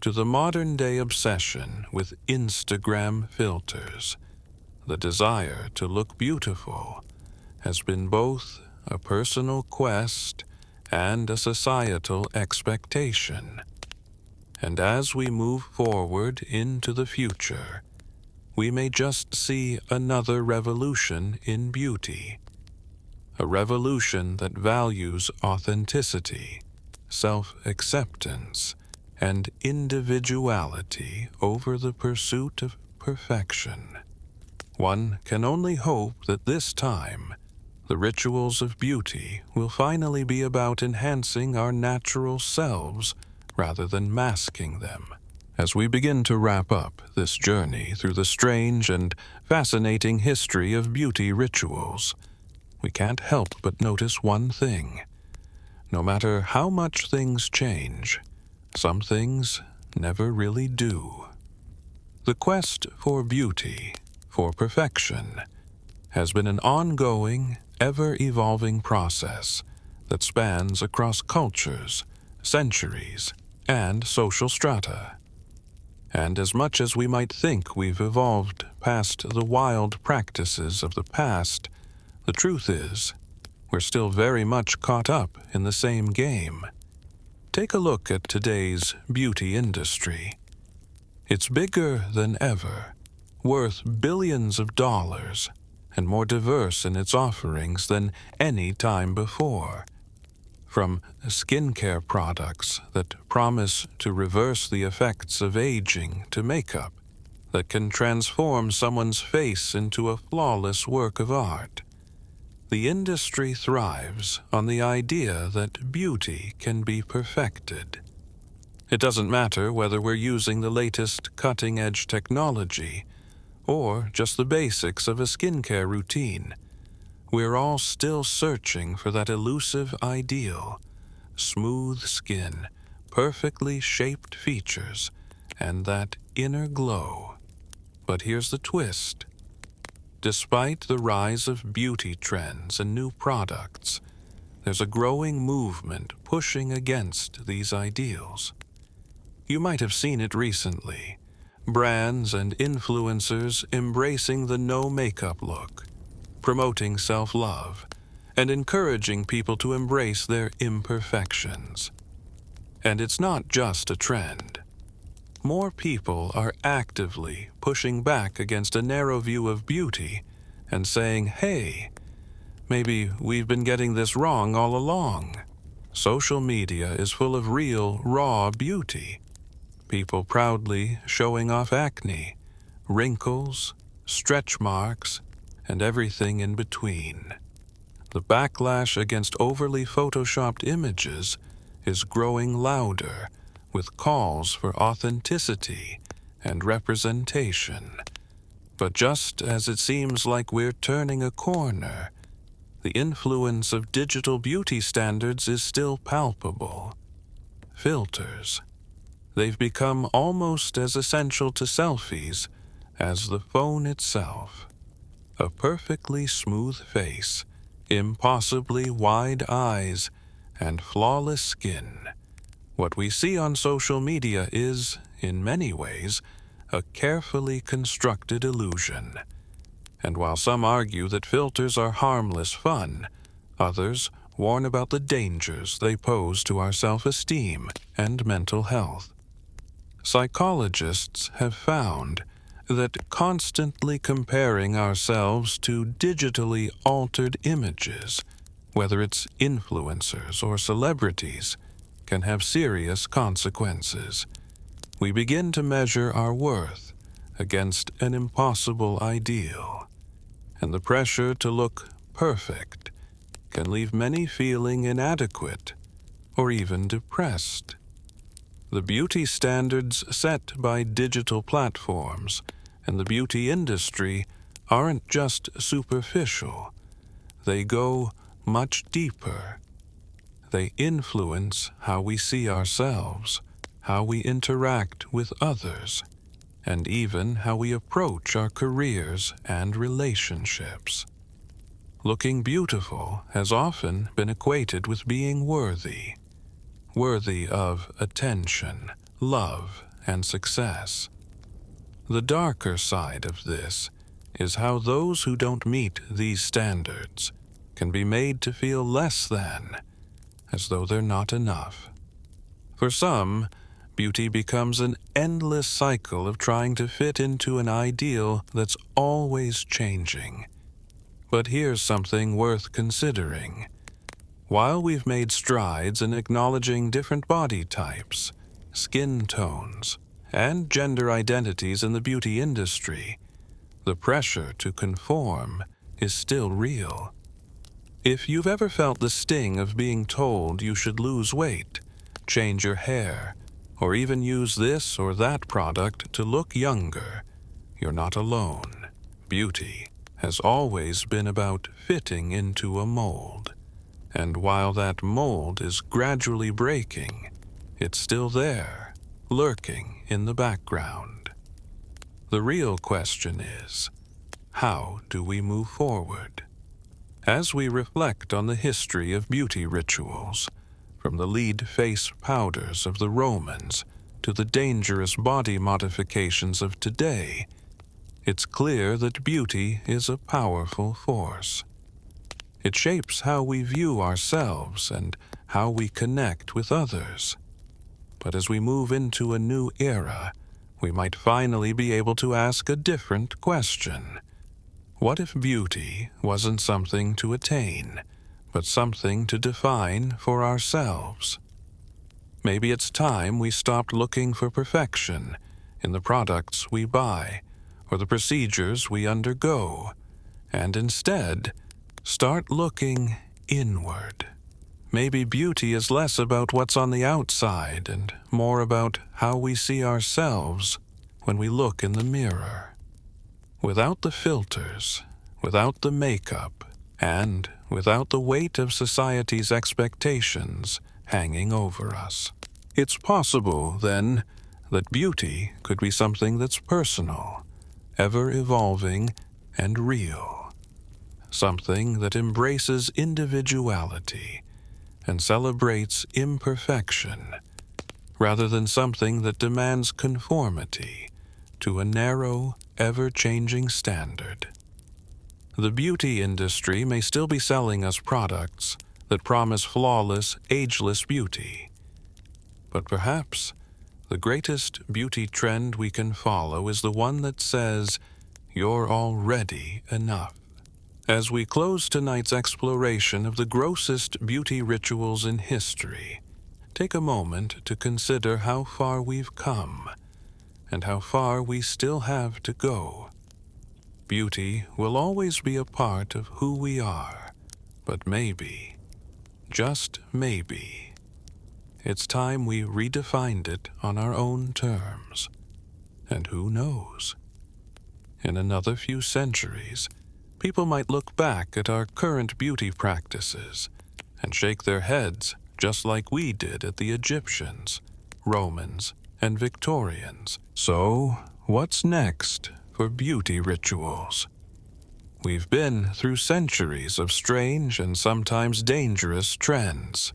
to the modern-day obsession with Instagram filters, the desire to look beautiful has been both a personal quest and a societal expectation. And as we move forward into the future, we may just see another revolution in beauty. A revolution that values authenticity, self-acceptance, and individuality over the pursuit of perfection. One can only hope that this time, the rituals of beauty will finally be about enhancing our natural selves rather than masking them. As we begin to wrap up this journey through the strange and fascinating history of beauty rituals, we can't help but notice one thing. No matter how much things change, some things never really do. The quest for beauty, for perfection, has been an ongoing, ever-evolving process that spans across cultures, centuries, and social strata. And as much as we might think we've evolved past the wild practices of the past, the truth is, we're still very much caught up in the same game. Take a look at today's beauty industry. It's bigger than ever, worth billions of dollars, and more diverse in its offerings than any time before. From skincare products that promise to reverse the effects of aging to makeup that can transform someone's face into a flawless work of art. The industry thrives on the idea that beauty can be perfected. It doesn't matter whether we're using the latest cutting-edge technology or just the basics of a skincare routine. We're all still searching for that elusive ideal: smooth skin, perfectly shaped features, and that inner glow. But here's the twist. Despite the rise of beauty trends and new products, there's a growing movement pushing against these ideals. You might have seen it recently. Brands and influencers embracing the no-makeup look, promoting self-love, and encouraging people to embrace their imperfections. And it's not just a trend. More people are actively pushing back against a narrow view of beauty and saying, hey, maybe we've been getting this wrong all along. Social media is full of real, raw beauty. People proudly showing off acne, wrinkles, stretch marks, and everything in between. The backlash against overly photoshopped images is growing louder, with calls for authenticity and representation. But just as it seems like we're turning a corner, the influence of digital beauty standards is still palpable. Filters. They've become almost as essential to selfies as the phone itself. A perfectly smooth face, impossibly wide eyes, and flawless skin. What we see on social media is, in many ways, a carefully constructed illusion. And while some argue that filters are harmless fun, others warn about the dangers they pose to our self-esteem and mental health. Psychologists have found that constantly comparing ourselves to digitally altered images, whether it's influencers or celebrities, can have serious consequences. We begin to measure our worth against an impossible ideal, and the pressure to look perfect can leave many feeling inadequate or even depressed. The beauty standards set by digital platforms and the beauty industry aren't just superficial. They go much deeper. They influence how we see ourselves, how we interact with others, and even how we approach our careers and relationships. Looking beautiful has often been equated with being worthy of attention, love, and success. The darker side of this is how those who don't meet these standards can be made to feel less than, as though they're not enough. For some, beauty becomes an endless cycle of trying to fit into an ideal that's always changing. But here's something worth considering. While we've made strides in acknowledging different body types, skin tones, and gender identities in the beauty industry, the pressure to conform is still real. If you've ever felt the sting of being told you should lose weight, change your hair, or even use this or that product to look younger, you're not alone. Beauty has always been about fitting into a mold. And while that mold is gradually breaking, it's still there, lurking in the background. The real question is, how do we move forward? As we reflect on the history of beauty rituals, from the lead face powders of the Romans to the dangerous body modifications of today, it's clear that beauty is a powerful force. It shapes how we view ourselves and how we connect with others. But as we move into a new era, we might finally be able to ask a different question. What if beauty wasn't something to attain, but something to define for ourselves? Maybe it's time we stopped looking for perfection in the products we buy or the procedures we undergo, and instead start looking inward. Maybe beauty is less about what's on the outside and more about how we see ourselves when we look in the mirror. Without the filters, without the makeup, and without the weight of society's expectations hanging over us. It's possible, then, that beauty could be something that's personal, ever-evolving, and real. Something that embraces individuality and celebrates imperfection, rather than something that demands conformity to a narrow, ever-changing standard. The beauty industry may still be selling us products that promise flawless, ageless beauty. But perhaps the greatest beauty trend we can follow is the one that says, "You're already enough." As we close tonight's exploration of the grossest beauty rituals in history, take a moment to consider how far we've come and how far we still have to go. Beauty will always be a part of who we are, but maybe, just maybe, it's time we redefined it on our own terms. And who knows? In another few centuries, people might look back at our current beauty practices and shake their heads just like we did at the Egyptians, Romans, and Victorians. So, what's next for beauty rituals? We've been through centuries of strange and sometimes dangerous trends,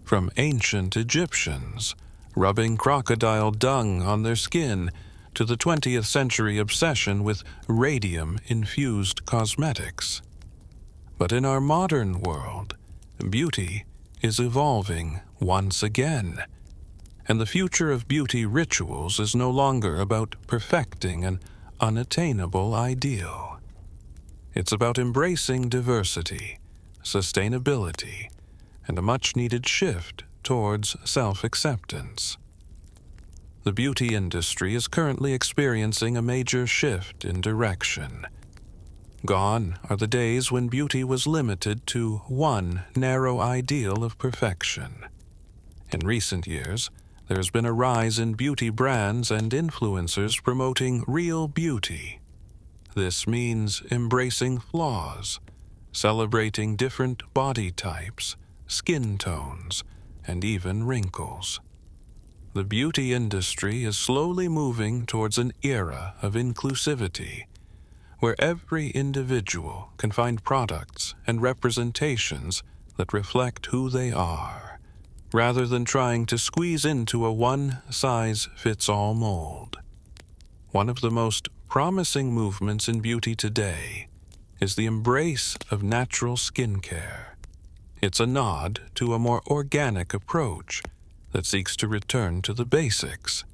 from ancient Egyptians rubbing crocodile dung on their skin to the 20th century obsession with radium-infused cosmetics. But in our modern world, beauty is evolving once again, and the future of beauty rituals is no longer about perfecting an unattainable ideal. It's about embracing diversity, sustainability, and a much-needed shift towards self-acceptance. The beauty industry is currently experiencing a major shift in direction. Gone are the days when beauty was limited to one narrow ideal of perfection. In recent years, there has been a rise in beauty brands and influencers promoting real beauty. This means embracing flaws, celebrating different body types, skin tones, and even wrinkles. The beauty industry is slowly moving towards an era of inclusivity, where every individual can find products and representations that reflect who they are, rather than trying to squeeze into a one-size-fits-all mold. One of the most promising movements in beauty today is the embrace of natural skincare. It's a nod to a more organic approach that seeks to return to the basics.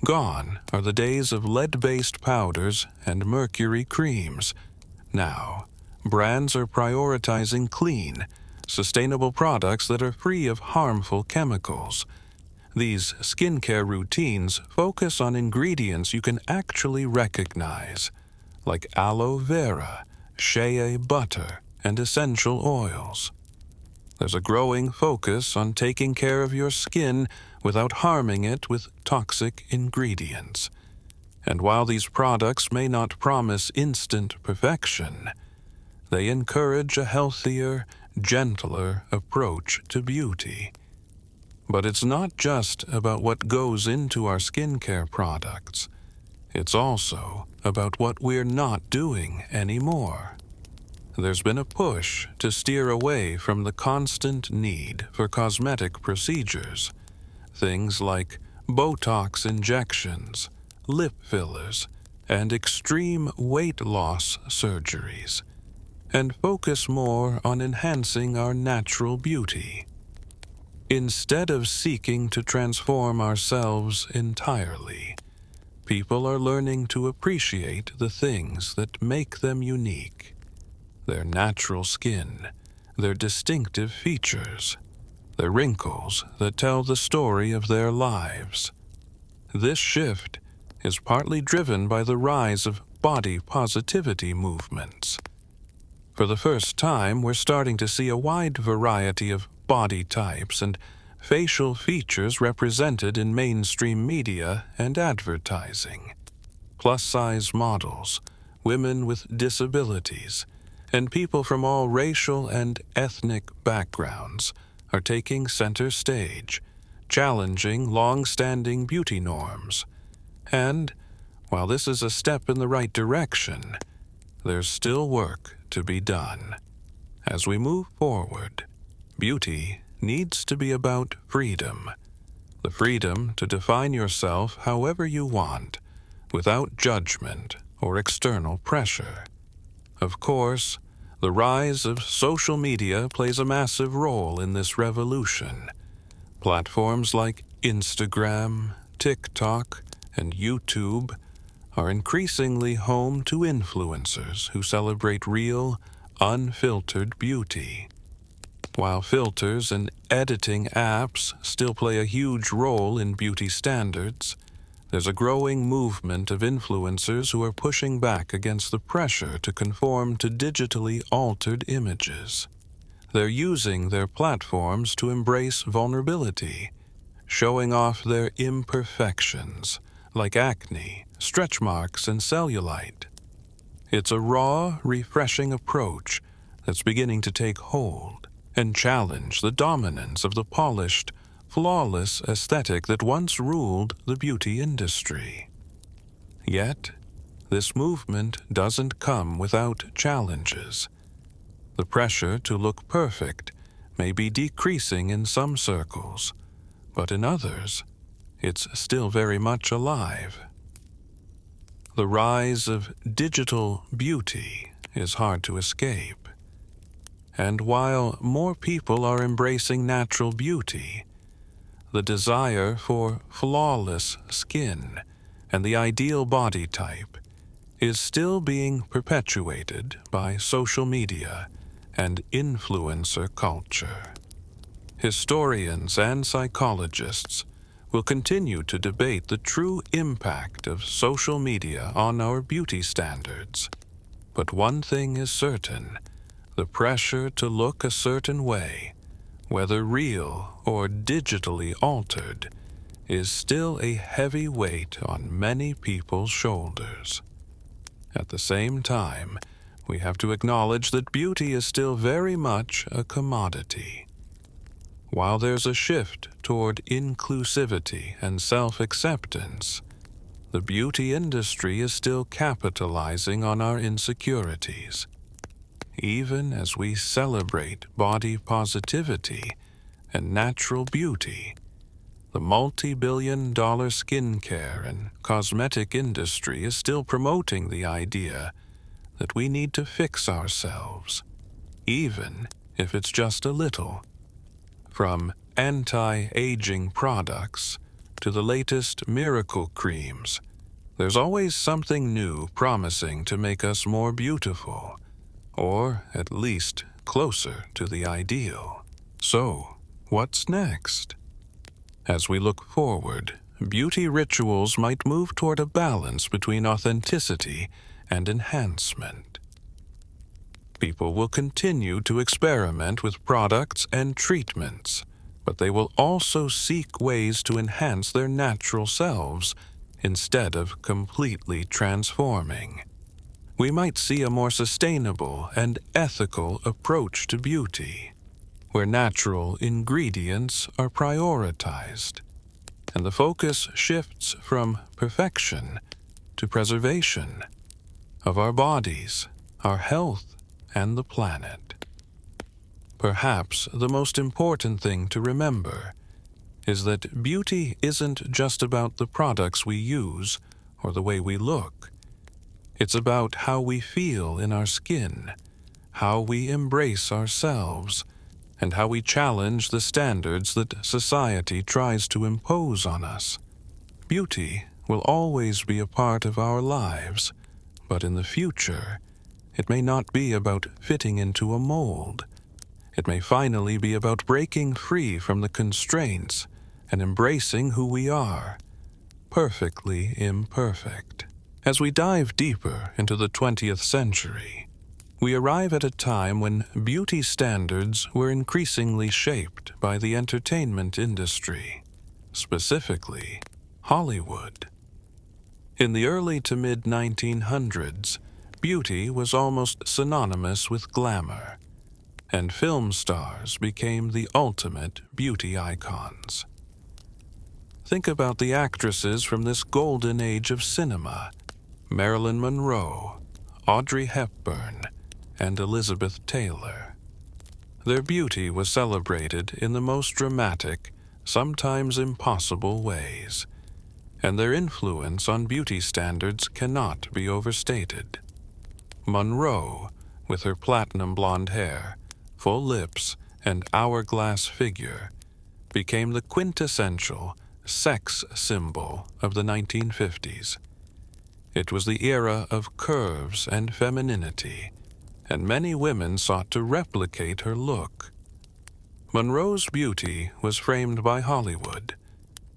Gone are the days of lead-based powders and mercury creams. Now, brands are prioritizing clean, sustainable products that are free of harmful chemicals. These skincare routines focus on ingredients you can actually recognize, like aloe vera, shea butter, and essential oils. There's a growing focus on taking care of your skin without harming it with toxic ingredients. And while these products may not promise instant perfection, they encourage a healthier, gentler approach to beauty. But it's not just about what goes into our skincare products. It's also about what we're not doing anymore. There's been a push to steer away from the constant need for cosmetic procedures, things like Botox injections, lip fillers, and extreme weight loss surgeries, and focus more on enhancing our natural beauty. Instead of seeking to transform ourselves entirely, people are learning to appreciate the things that make them unique: their natural skin, their distinctive features, the wrinkles that tell the story of their lives. This shift is partly driven by the rise of body positivity movements. For the first time, we're starting to see a wide variety of body types and facial features represented in mainstream media and advertising. Plus-size models, women with disabilities, and people from all racial and ethnic backgrounds are taking center stage, challenging long-standing beauty norms. And, while this is a step in the right direction, there's still work to be done. As we move forward, beauty needs to be about freedom. The freedom to define yourself however you want, without judgment or external pressure. Of course, the rise of social media plays a massive role in this revolution. Platforms like Instagram, TikTok, and YouTube are increasingly home to influencers who celebrate real, unfiltered beauty. While filters and editing apps still play a huge role in beauty standards, there's a growing movement of influencers who are pushing back against the pressure to conform to digitally altered images. They're using their platforms to embrace vulnerability, showing off their imperfections, like acne, stretch marks, and cellulite. It's a raw, refreshing approach that's beginning to take hold and challenge the dominance of the polished, flawless aesthetic that once ruled the beauty industry. Yet, this movement doesn't come without challenges. The pressure to look perfect may be decreasing in some circles, but in others, it's still very much alive. The rise of digital beauty is hard to escape. And while more people are embracing natural beauty, the desire for flawless skin and the ideal body type is still being perpetuated by social media and influencer culture. Historians and psychologists will continue to debate the true impact of social media on our beauty standards. But one thing is certain: the pressure to look a certain way, whether real or digitally altered, is still a heavy weight on many people's shoulders. At the same time, we have to acknowledge that beauty is still very much a commodity. While there's a shift toward inclusivity and self-acceptance, the beauty industry is still capitalizing on our insecurities. Even as we celebrate body positivity and natural beauty, the multi-billion-dollar skincare and cosmetic industry is still promoting the idea that we need to fix ourselves, even if it's just a little. From anti-aging products to the latest miracle creams, there's always something new promising to make us more beautiful, or at least closer to the ideal. So, what's next? As we look forward, beauty rituals might move toward a balance between authenticity and enhancement. People will continue to experiment with products and treatments, but they will also seek ways to enhance their natural selves instead of completely transforming. We might see a more sustainable and ethical approach to beauty, where natural ingredients are prioritized, and the focus shifts from perfection to preservation of our bodies, our health, and the planet. Perhaps the most important thing to remember is that beauty isn't just about the products we use or the way we look. It's about how we feel in our skin, how we embrace ourselves, and how we challenge the standards that society tries to impose on us. Beauty will always be a part of our lives, but in the future, it may not be about fitting into a mold. It may finally be about breaking free from the constraints and embracing who we are, perfectly imperfect. As we dive deeper into the 20th century, we arrive at a time when beauty standards were increasingly shaped by the entertainment industry, specifically Hollywood. In the early to mid-1900s, beauty was almost synonymous with glamour, and film stars became the ultimate beauty icons. Think about the actresses from this golden age of cinema: Marilyn Monroe, Audrey Hepburn, and Elizabeth Taylor. Their beauty was celebrated in the most dramatic, sometimes impossible ways, and their influence on beauty standards cannot be overstated. Monroe, with her platinum blonde hair, full lips, and hourglass figure, became the quintessential sex symbol of the 1950s. It was the era of curves and femininity, and many women sought to replicate her look. Monroe's beauty was framed by Hollywood,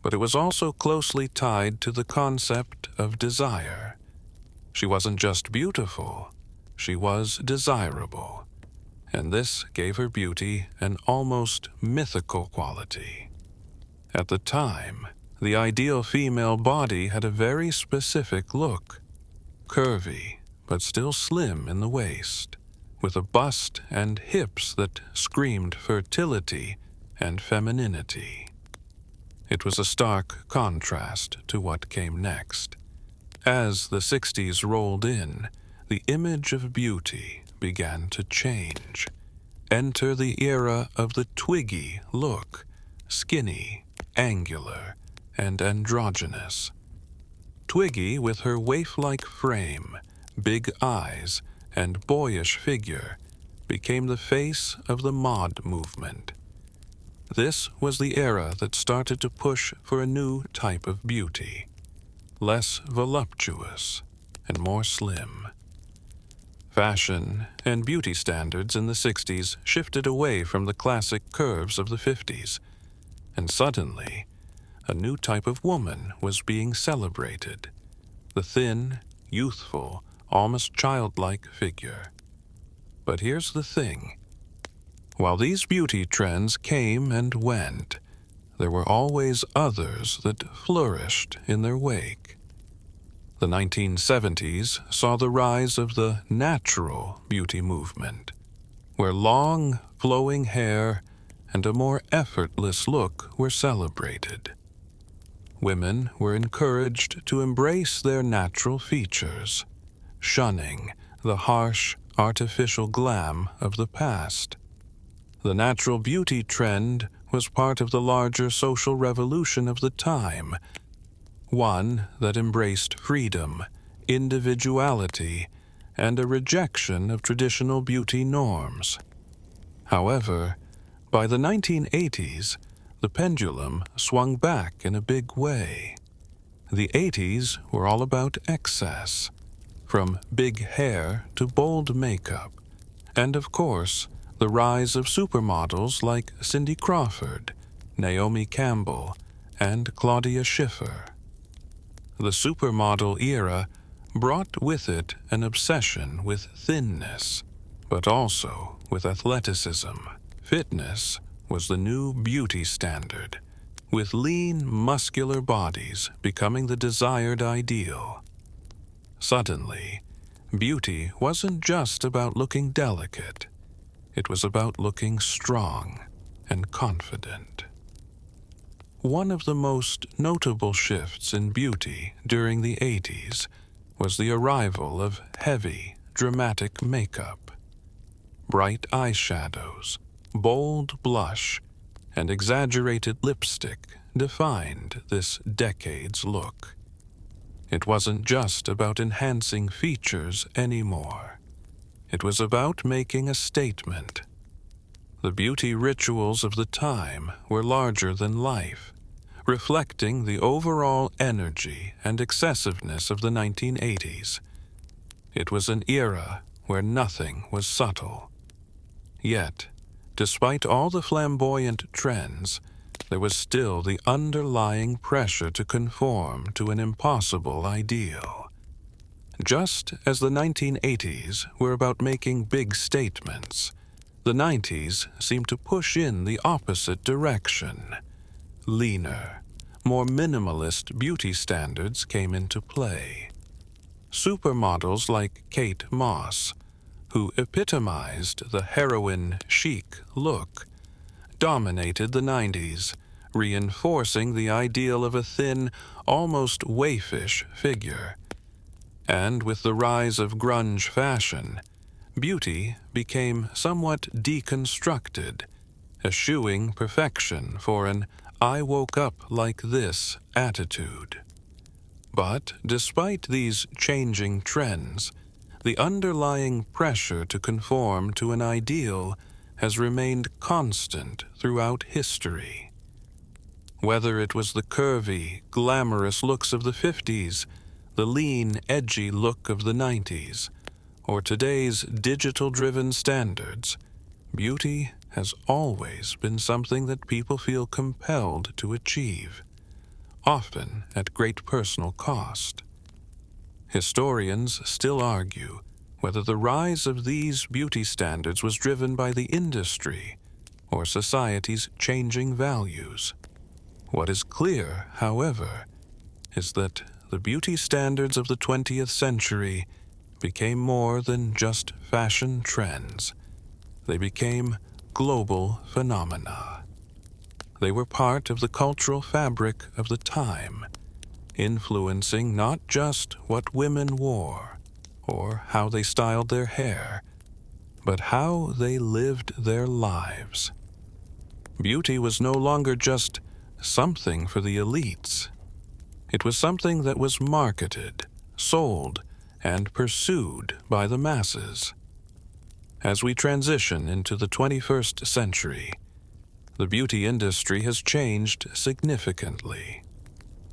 but it was also closely tied to the concept of desire. She wasn't just beautiful, she was desirable, and this gave her beauty an almost mythical quality. At the time, the ideal female body had a very specific look: curvy, but still slim in the waist, with a bust and hips that screamed fertility and femininity. It was a stark contrast to what came next. As the 60s rolled in, the image of beauty began to change. Enter the era of the Twiggy look, skinny, angular, and androgynous. Twiggy, with her waif-like frame, big eyes, and boyish figure, became the face of the mod movement. This was the era that started to push for a new type of beauty, less voluptuous and more slim. Fashion and beauty standards in the 60s shifted away from the classic curves of the 50s, and suddenly, a new type of woman was being celebrated: the thin, youthful, almost childlike figure. But here's the thing. While these beauty trends came and went, there were always others that flourished in their wake. The 1970s saw the rise of the natural beauty movement, where long, flowing hair and a more effortless look were celebrated. Women were encouraged to embrace their natural features, shunning the harsh, artificial glam of the past. The natural beauty trend was part of the larger social revolution of the time, one that embraced freedom, individuality, and a rejection of traditional beauty norms. However, by the 1980s, the pendulum swung back in a big way. The 80s were all about excess, from big hair to bold makeup, and of course, the rise of supermodels like Cindy Crawford, Naomi Campbell, and Claudia Schiffer. The supermodel era brought with it an obsession with thinness, but also with athleticism, fitness, was the new beauty standard, with lean, muscular bodies becoming the desired ideal. Suddenly, beauty wasn't just about looking delicate. It was about looking strong and confident. One of the most notable shifts in beauty during the 80s was the arrival of heavy, dramatic makeup. Bright eyeshadows, bold blush, and exaggerated lipstick defined this decade's look. It wasn't just about enhancing features anymore. It was about making a statement. The beauty rituals of the time were larger than life, reflecting the overall energy and excessiveness of the 1980s. It was an era where nothing was subtle. Yet, despite all the flamboyant trends, there was still the underlying pressure to conform to an impossible ideal. Just as the 1980s were about making big statements, the 90s seemed to push in the opposite direction. Leaner, more minimalist beauty standards came into play. Supermodels like Kate Moss, who epitomized the heroine chic look, dominated the 90s, reinforcing the ideal of a thin, almost waifish figure. And with the rise of grunge fashion, beauty became somewhat deconstructed, eschewing perfection for an "I woke up like this" attitude. But despite these changing trends, the underlying pressure to conform to an ideal has remained constant throughout history. Whether it was the curvy, glamorous looks of the 50s, the lean, edgy look of the 90s, or today's digital-driven standards, beauty has always been something that people feel compelled to achieve, often at great personal cost. Historians still argue whether the rise of these beauty standards was driven by the industry or society's changing values. What is clear, however, is that the beauty standards of the 20th century became more than just fashion trends. They became global phenomena. They were part of the cultural fabric of the time, influencing not just what women wore or how they styled their hair, but how they lived their lives. Beauty was no longer just something for the elites. It was something that was marketed, sold, and pursued by the masses. As we transition into the 21st century, the beauty industry has changed significantly,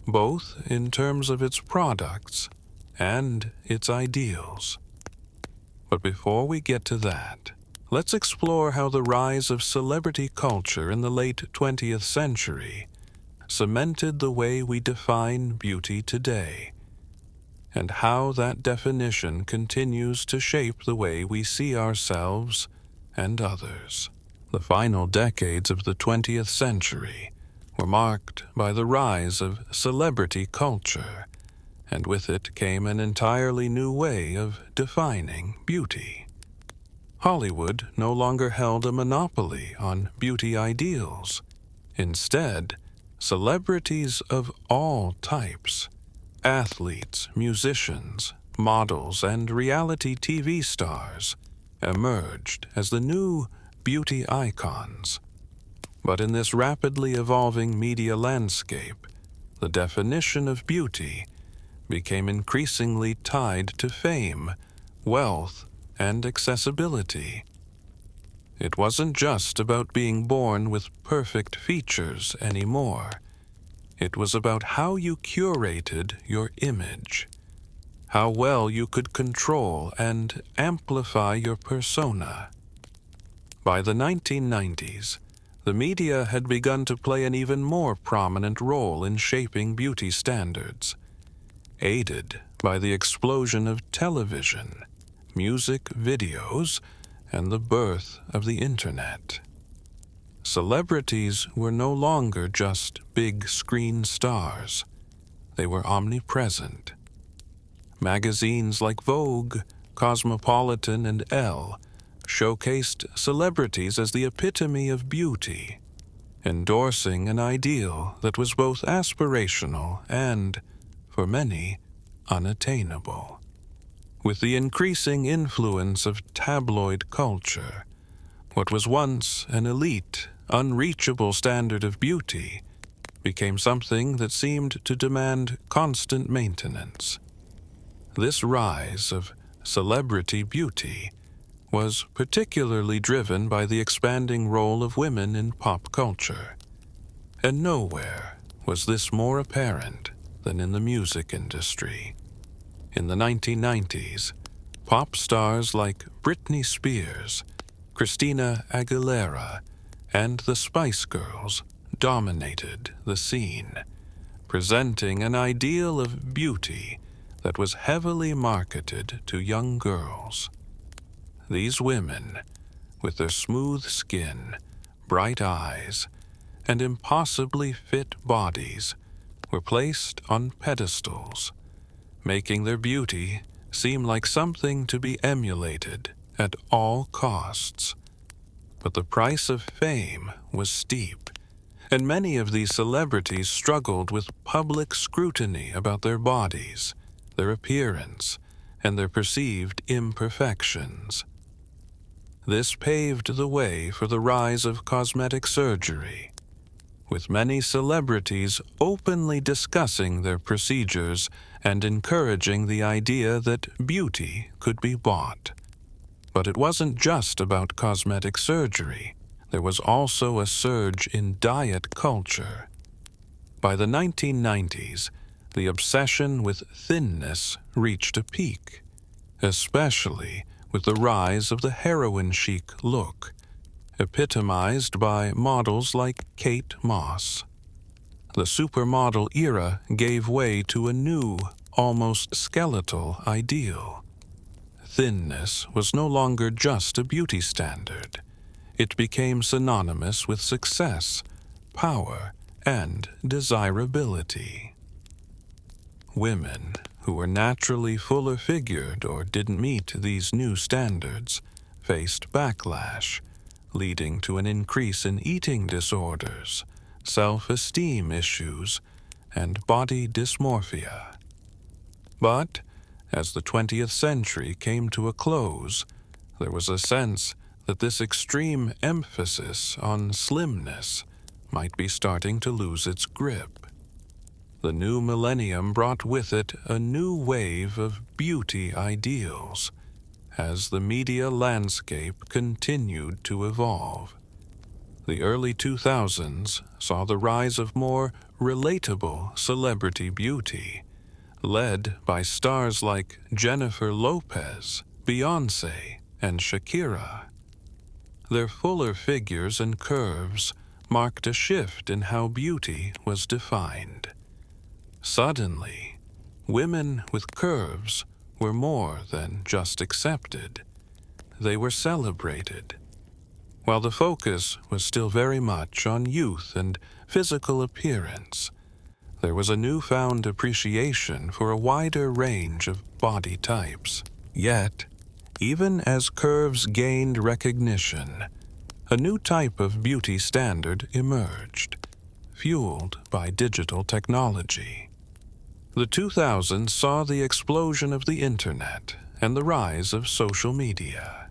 both in terms of its products and its ideals. But before we get to that, let's explore how the rise of celebrity culture in the late 20th century cemented the way we define beauty today, and how that definition continues to shape the way we see ourselves and others. The final decades of the 20th century were marked by the rise of celebrity culture, and with it came an entirely new way of defining beauty. Hollywood no longer held a monopoly on beauty ideals. Instead, celebrities of all types, athletes, musicians, models, and reality TV stars, emerged as the new beauty icons. But in this rapidly evolving media landscape, the definition of beauty became increasingly tied to fame, wealth, and accessibility. It wasn't just about being born with perfect features anymore. It was about how you curated your image, how well you could control and amplify your persona. By the 1990s, the media had begun to play an even more prominent role in shaping beauty standards, aided by the explosion of television, music videos, and the birth of the internet. Celebrities were no longer just big screen stars. They were omnipresent. Magazines like Vogue, Cosmopolitan, and Elle showcased celebrities as the epitome of beauty, endorsing an ideal that was both aspirational and, for many, unattainable. With the increasing influence of tabloid culture, what was once an elite, unreachable standard of beauty became something that seemed to demand constant maintenance. This rise of celebrity beauty was particularly driven by the expanding role of women in pop culture, and nowhere was this more apparent than in the music industry. In the 1990s, pop stars like Britney Spears, Christina Aguilera, and the Spice Girls dominated the scene, presenting an ideal of beauty that was heavily marketed to young girls. These women, with their smooth skin, bright eyes, and impossibly fit bodies, were placed on pedestals, making their beauty seem like something to be emulated at all costs. But the price of fame was steep, and many of these celebrities struggled with public scrutiny about their bodies, their appearance, and their perceived imperfections. This paved the way for the rise of cosmetic surgery, with many celebrities openly discussing their procedures and encouraging the idea that beauty could be bought. But it wasn't just about cosmetic surgery. There was also a surge in diet culture. By the 1990s, the obsession with thinness reached a peak, especially with the rise of the heroin chic look, epitomized by models like Kate Moss. The supermodel era gave way to a new, almost skeletal ideal. Thinness was no longer just a beauty standard. It became synonymous with success, power, and desirability. Women who were naturally fuller figured or didn't meet these new standards faced backlash, leading to an increase in eating disorders, self-esteem issues, and body dysmorphia. But as the 20th century came to a close, there was a sense that this extreme emphasis on slimness might be starting to lose its grip. The new millennium brought with it a new wave of beauty ideals, as the media landscape continued to evolve. The early 2000s saw the rise of more relatable celebrity beauty, led by stars like Jennifer Lopez, Beyoncé, and Shakira. Their fuller figures and curves marked a shift in how beauty was defined. Suddenly, women with curves were more than just accepted. They were celebrated. While the focus was still very much on youth and physical appearance, there was a newfound appreciation for a wider range of body types. Yet, even as curves gained recognition, a new type of beauty standard emerged, fueled by digital technology. The 2000s saw the explosion of the internet and the rise of social media.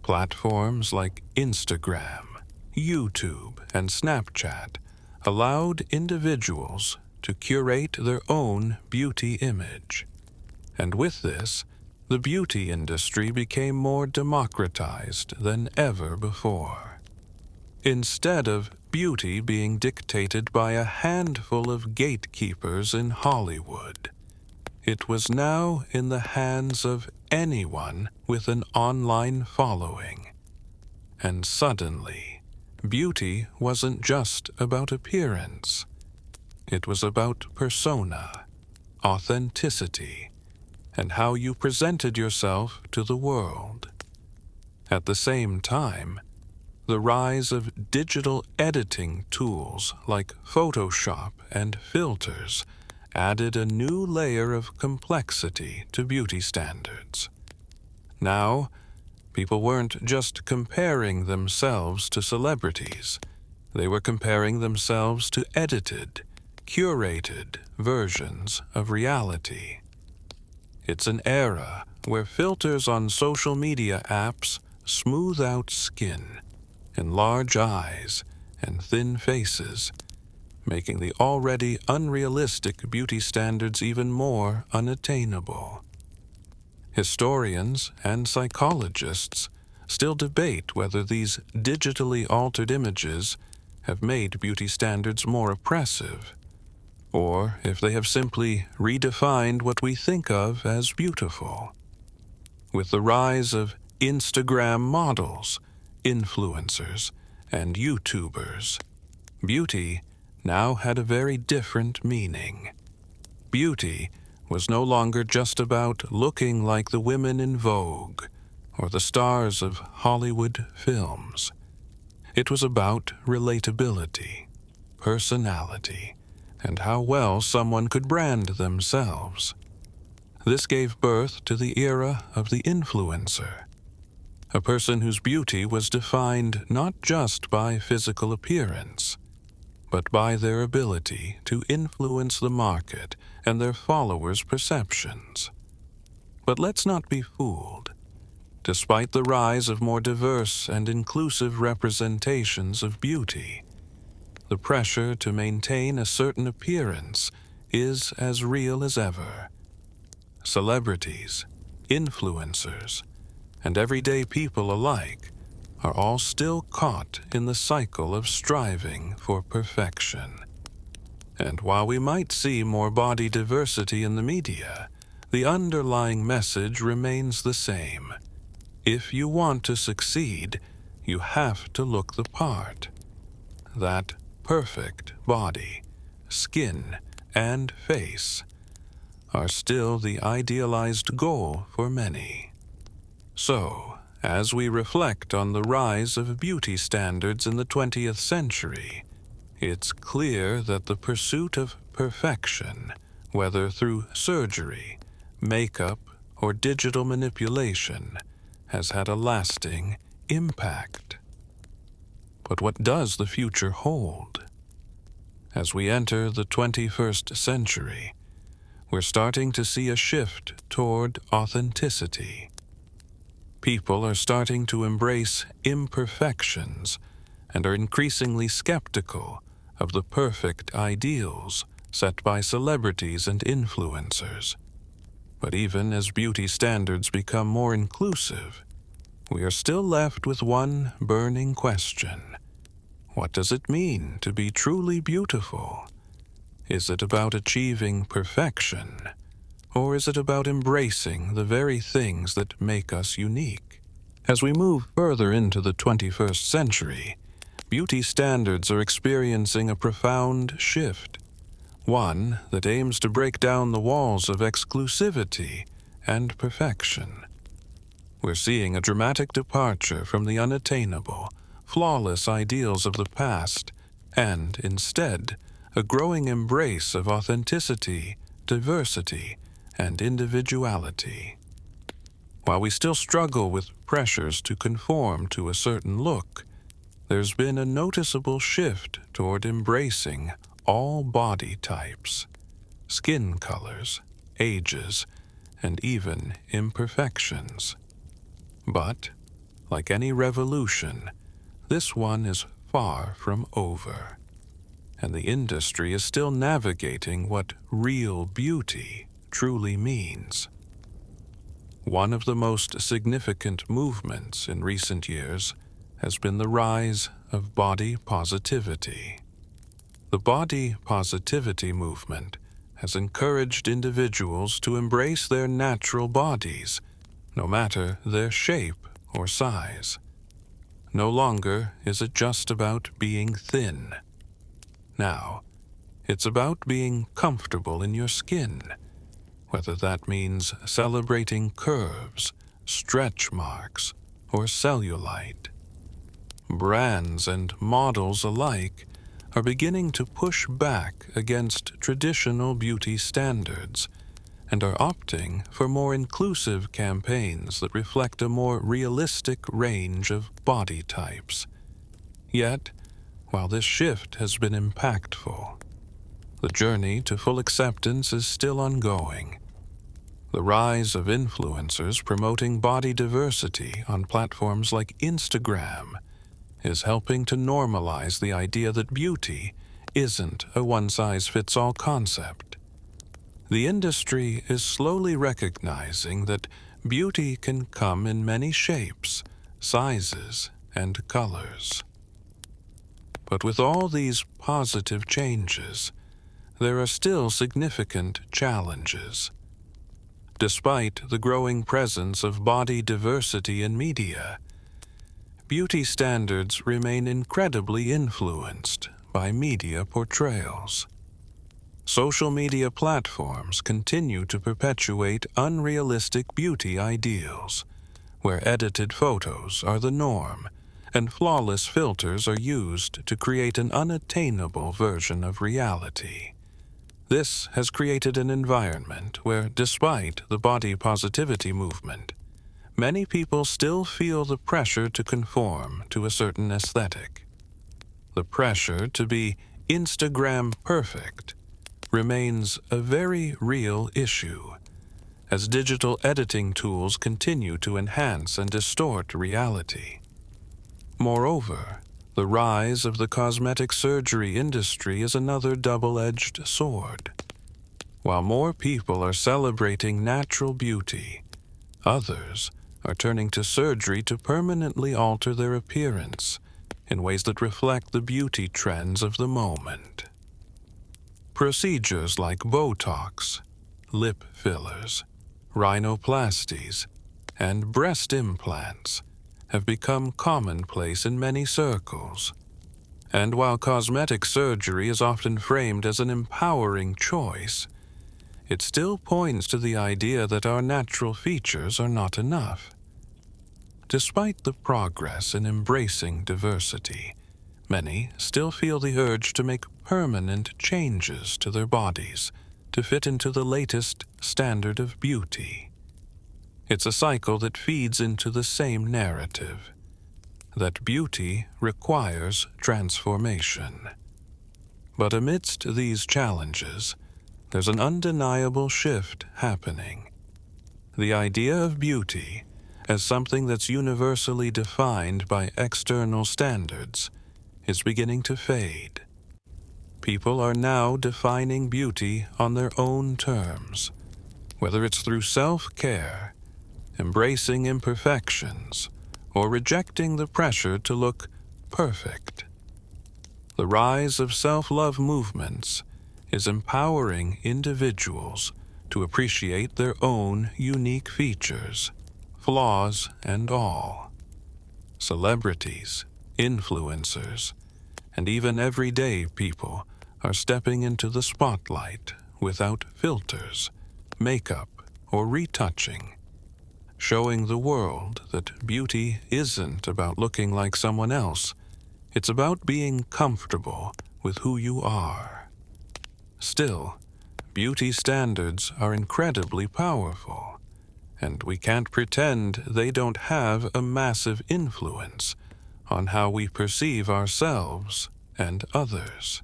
Platforms like Instagram, YouTube, and Snapchat allowed individuals to curate their own beauty image. And with this, the beauty industry became more democratized than ever before. Instead of beauty being dictated by a handful of gatekeepers in Hollywood, it was now in the hands of anyone with an online following. And suddenly, beauty wasn't just about appearance. It was about persona, authenticity, and how you presented yourself to the world. At the same time, the rise of digital editing tools like Photoshop and filters added a new layer of complexity to beauty standards. Now, people weren't just comparing themselves to celebrities. They were comparing themselves to edited, curated versions of reality. It's an era where filters on social media apps smooth out skin, enlarge eyes, and thin faces, making the already unrealistic beauty standards even more unattainable. Historians and psychologists still debate whether these digitally altered images have made beauty standards more oppressive, or if they have simply redefined what we think of as beautiful. With the rise of Instagram models, influencers, and YouTubers, beauty now had a very different meaning. Beauty was no longer just about looking like the women in Vogue or the stars of Hollywood films. It was about relatability, personality, and how well someone could brand themselves. This gave birth to the era of the influencer, a person whose beauty was defined not just by physical appearance, but by their ability to influence the market and their followers' perceptions. But let's not be fooled. Despite the rise of more diverse and inclusive representations of beauty, the pressure to maintain a certain appearance is as real as ever. Celebrities, influencers, and everyday people alike are all still caught in the cycle of striving for perfection. And while we might see more body diversity in the media, the underlying message remains the same. If you want to succeed, you have to look the part. That perfect body, skin, and face are still the idealized goal for many. So, as we reflect on the rise of beauty standards in the 20th century, it's clear that the pursuit of perfection, whether through surgery, makeup, or digital manipulation, has had a lasting impact. But what does the future hold? As we enter the 21st century, we're starting to see a shift toward authenticity. People are starting to embrace imperfections and are increasingly skeptical of the perfect ideals set by celebrities and influencers. But even as beauty standards become more inclusive, we are still left with one burning question. What does it mean to be truly beautiful? Is it about achieving perfection? Or is it about embracing the very things that make us unique? As we move further into the 21st century, beauty standards are experiencing a profound shift, one that aims to break down the walls of exclusivity and perfection. We're seeing a dramatic departure from the unattainable, flawless ideals of the past, and instead, a growing embrace of authenticity, diversity, and individuality. While we still struggle with pressures to conform to a certain look, there's been a noticeable shift toward embracing all body types, skin colors, ages, and even imperfections. But, like any revolution, this one is far from over, and the industry is still navigating what real beauty truly means. One of the most significant movements in recent years has been the rise of body positivity. The body positivity movement has encouraged individuals to embrace their natural bodies, no matter their shape or size. No longer is it just about being thin. Now, it's about being comfortable in your skin, whether that means celebrating curves, stretch marks, or cellulite. Brands and models alike are beginning to push back against traditional beauty standards and are opting for more inclusive campaigns that reflect a more realistic range of body types. Yet, while this shift has been impactful, the journey to full acceptance is still ongoing. The rise of influencers promoting body diversity on platforms like Instagram is helping to normalize the idea that beauty isn't a one-size-fits-all concept. The industry is slowly recognizing that beauty can come in many shapes, sizes, and colors. But with all these positive changes, there are still significant challenges. Despite the growing presence of body diversity in media, beauty standards remain incredibly influenced by media portrayals. Social media platforms continue to perpetuate unrealistic beauty ideals, where edited photos are the norm and flawless filters are used to create an unattainable version of reality. This has created an environment where, despite the body positivity movement, many people still feel the pressure to conform to a certain aesthetic. The pressure to be Instagram perfect remains a very real issue, as digital editing tools continue to enhance and distort reality. Moreover, the rise of the cosmetic surgery industry is another double-edged sword. While more people are celebrating natural beauty, others are turning to surgery to permanently alter their appearance in ways that reflect the beauty trends of the moment. Procedures like Botox, lip fillers, rhinoplasties, and breast implants have become commonplace in many circles. And while cosmetic surgery is often framed as an empowering choice, it still points to the idea that our natural features are not enough. Despite the progress in embracing diversity, many still feel the urge to make permanent changes to their bodies to fit into the latest standard of beauty. It's a cycle that feeds into the same narrative, that beauty requires transformation. But amidst these challenges, there's an undeniable shift happening. The idea of beauty as something that's universally defined by external standards is beginning to fade. People are now defining beauty on their own terms, whether it's through self-care, embracing imperfections, or rejecting the pressure to look perfect. The rise of self-love movements is empowering individuals to appreciate their own unique features, flaws and all. Celebrities, influencers, and even everyday people are stepping into the spotlight without filters, makeup, or retouching, showing the world that beauty isn't about looking like someone else. It's about being comfortable with who you are. Still, beauty standards are incredibly powerful, and we can't pretend they don't have a massive influence on how we perceive ourselves and others.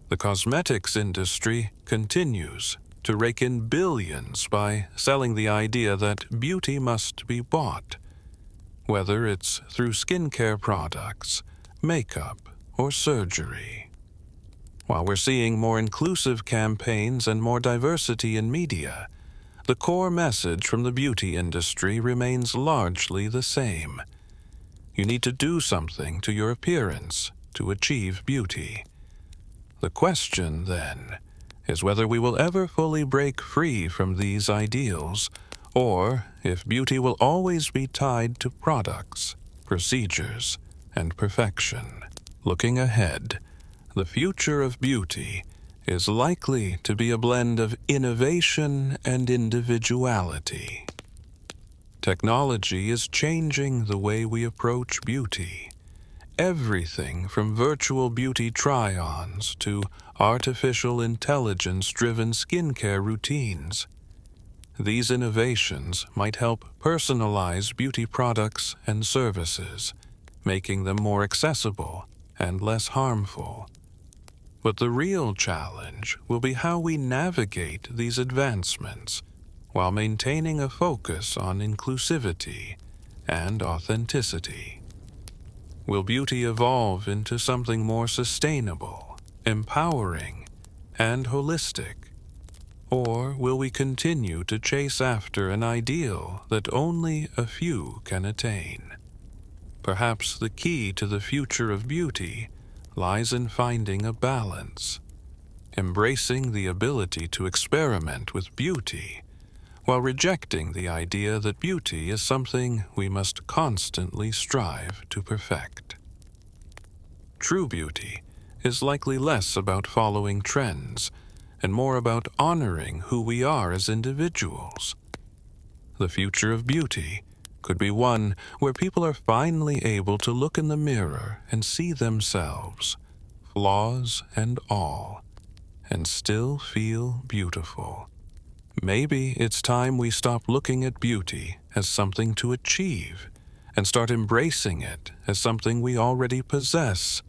The cosmetics industry continues to rake in billions by selling the idea that beauty must be bought, whether it's through skincare products, makeup, or surgery. While we're seeing more inclusive campaigns and more diversity in media, the core message from the beauty industry remains largely the same. You need to do something to your appearance to achieve beauty. The question, then, is whether we will ever fully break free from these ideals, or if beauty will always be tied to products, procedures, and perfection. Looking ahead, the future of beauty is likely to be a blend of innovation and individuality. Technology is changing the way we approach beauty, everything from virtual beauty try-ons to artificial intelligence-driven skincare routines. These innovations might help personalize beauty products and services, making them more accessible and less harmful. But the real challenge will be how we navigate these advancements while maintaining a focus on inclusivity and authenticity. Will beauty evolve into something more sustainable, empowering, and holistic? Or will we continue to chase after an ideal that only a few can attain? Perhaps the key to the future of beauty lies in finding a balance, embracing the ability to experiment with beauty, while rejecting the idea that beauty is something we must constantly strive to perfect. True beauty is likely less about following trends and more about honoring who we are as individuals. The future of beauty could be one where people are finally able to look in the mirror and see themselves, flaws and all, and still feel beautiful. Maybe it's time we stop looking at beauty as something to achieve and start embracing it as something we already possess,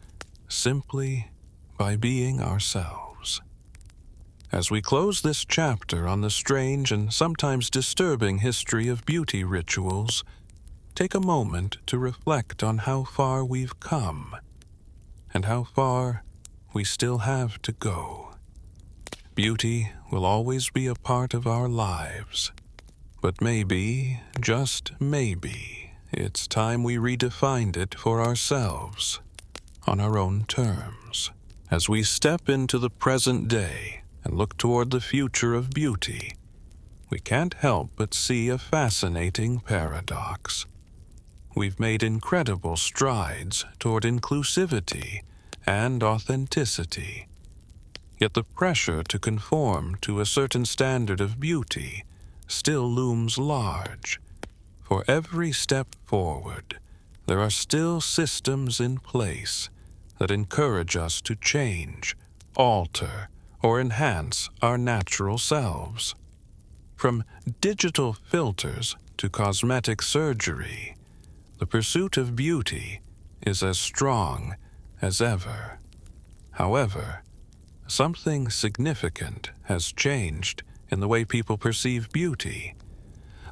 simply by being ourselves. As we close this chapter on the strange and sometimes disturbing history of beauty rituals, take a moment to reflect on how far we've come and how far we still have to go. Beauty will always be a part of our lives, but maybe, just maybe, it's time we redefined it for ourselves, on our own terms. As we step into the present day and look toward the future of beauty, we can't help but see a fascinating paradox. We've made incredible strides toward inclusivity and authenticity, yet the pressure to conform to a certain standard of beauty still looms large. For every step forward, there are still systems in place that encourage us to change, alter, or enhance our natural selves. From digital filters to cosmetic surgery, the pursuit of beauty is as strong as ever. However, something significant has changed in the way people perceive beauty.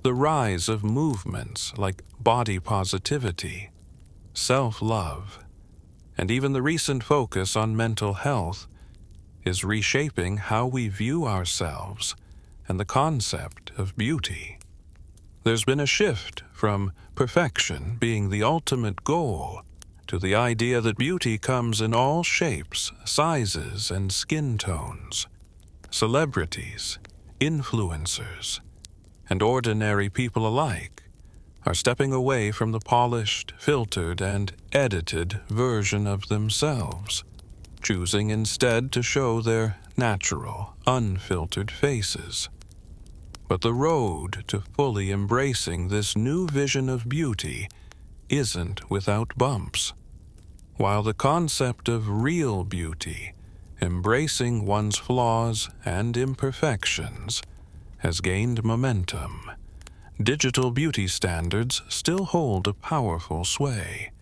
The rise of movements like body positivity, self-love, and even the recent focus on mental health is reshaping how we view ourselves and the concept of beauty. There's been a shift from perfection being the ultimate goal to the idea that beauty comes in all shapes, sizes, and skin tones. Celebrities, influencers, and ordinary people alike are stepping away from the polished, filtered, and edited version of themselves, choosing instead to show their natural, unfiltered faces. But the road to fully embracing this new vision of beauty isn't without bumps. While the concept of real beauty, embracing one's flaws and imperfections, has gained momentum, digital beauty standards still hold a powerful sway.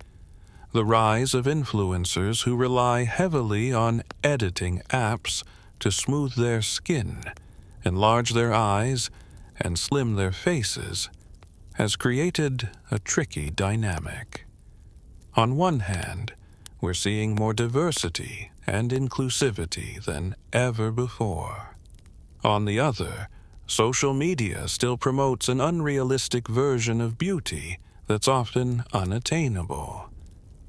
The rise of influencers who rely heavily on editing apps to smooth their skin, enlarge their eyes, and slim their faces has created a tricky dynamic. On one hand, we're seeing more diversity and inclusivity than ever before. On the other, social media still promotes an unrealistic version of beauty that's often unattainable.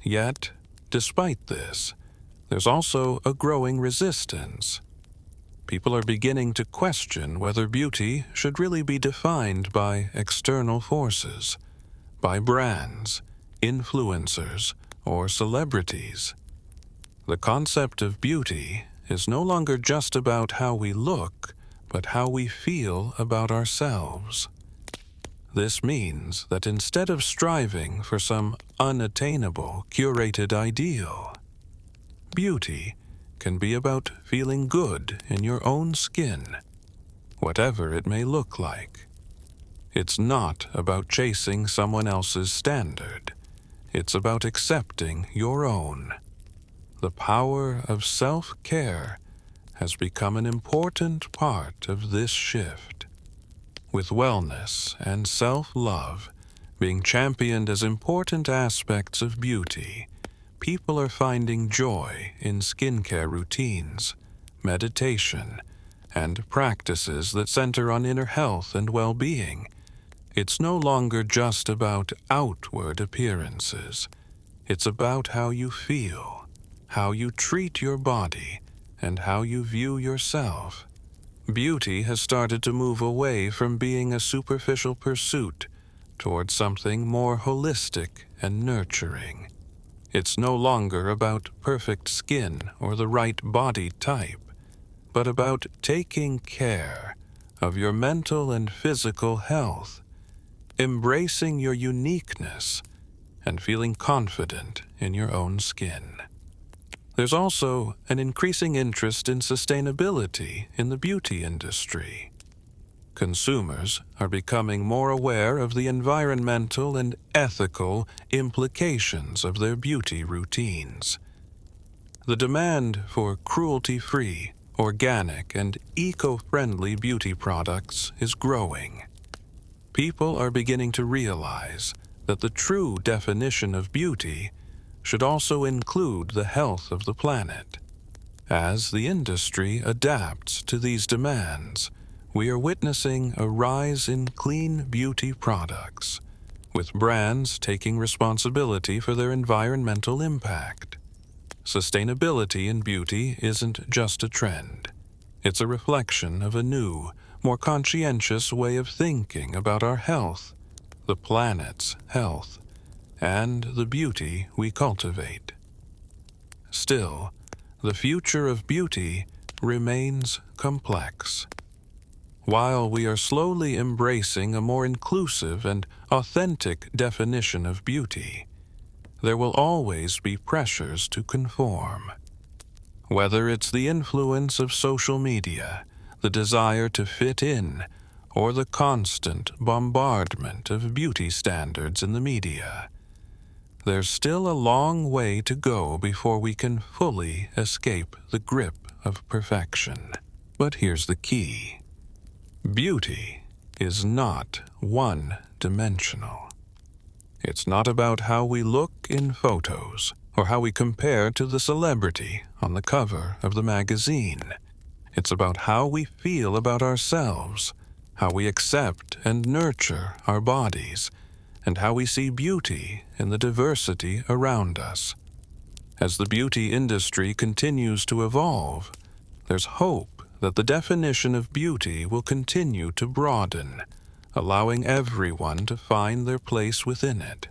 Yet, despite this, there's also a growing resistance. People are beginning to question whether beauty should really be defined by external forces, by brands, influencers, or celebrities. The concept of beauty is no longer just about how we look, but how we feel about ourselves. This means that instead of striving for some unattainable, curated ideal, beauty can be about feeling good in your own skin, whatever it may look like. It's not about chasing someone else's standard. It's about accepting your own. The power of self-care has become an important part of this shift, with wellness and self-love being championed as important aspects of beauty. People are finding joy in skincare routines, meditation, and practices that center on inner health and well-being. It's no longer just about outward appearances. It's about how you feel, how you treat your body, and how you view yourself. Beauty has started to move away from being a superficial pursuit towards something more holistic and nurturing. It's no longer about perfect skin or the right body type, but about taking care of your mental and physical health, embracing your uniqueness, and feeling confident in your own skin. There's also an increasing interest in sustainability in the beauty industry. Consumers are becoming more aware of the environmental and ethical implications of their beauty routines. The demand for cruelty-free, organic, and eco-friendly beauty products is growing. People are beginning to realize that the true definition of beauty should also include the health of the planet. As the industry adapts to these demands, we are witnessing a rise in clean beauty products, with brands taking responsibility for their environmental impact. Sustainability in beauty isn't just a trend. It's a reflection of a new, more conscientious way of thinking about our health, the planet's health, and the beauty we cultivate. Still, the future of beauty remains complex. While we are slowly embracing a more inclusive and authentic definition of beauty, there will always be pressures to conform. Whether it's the influence of social media, the desire to fit in, or the constant bombardment of beauty standards in the media, there's still a long way to go before we can fully escape the grip of perfection. But here's the key. Beauty is not one-dimensional. It's not about how we look in photos or how we compare to the celebrity on the cover of the magazine. It's about how we feel about ourselves, how we accept and nurture our bodies, and how we see beauty in the diversity around us. As the beauty industry continues to evolve, there's hope that the definition of beauty will continue to broaden, allowing everyone to find their place within it.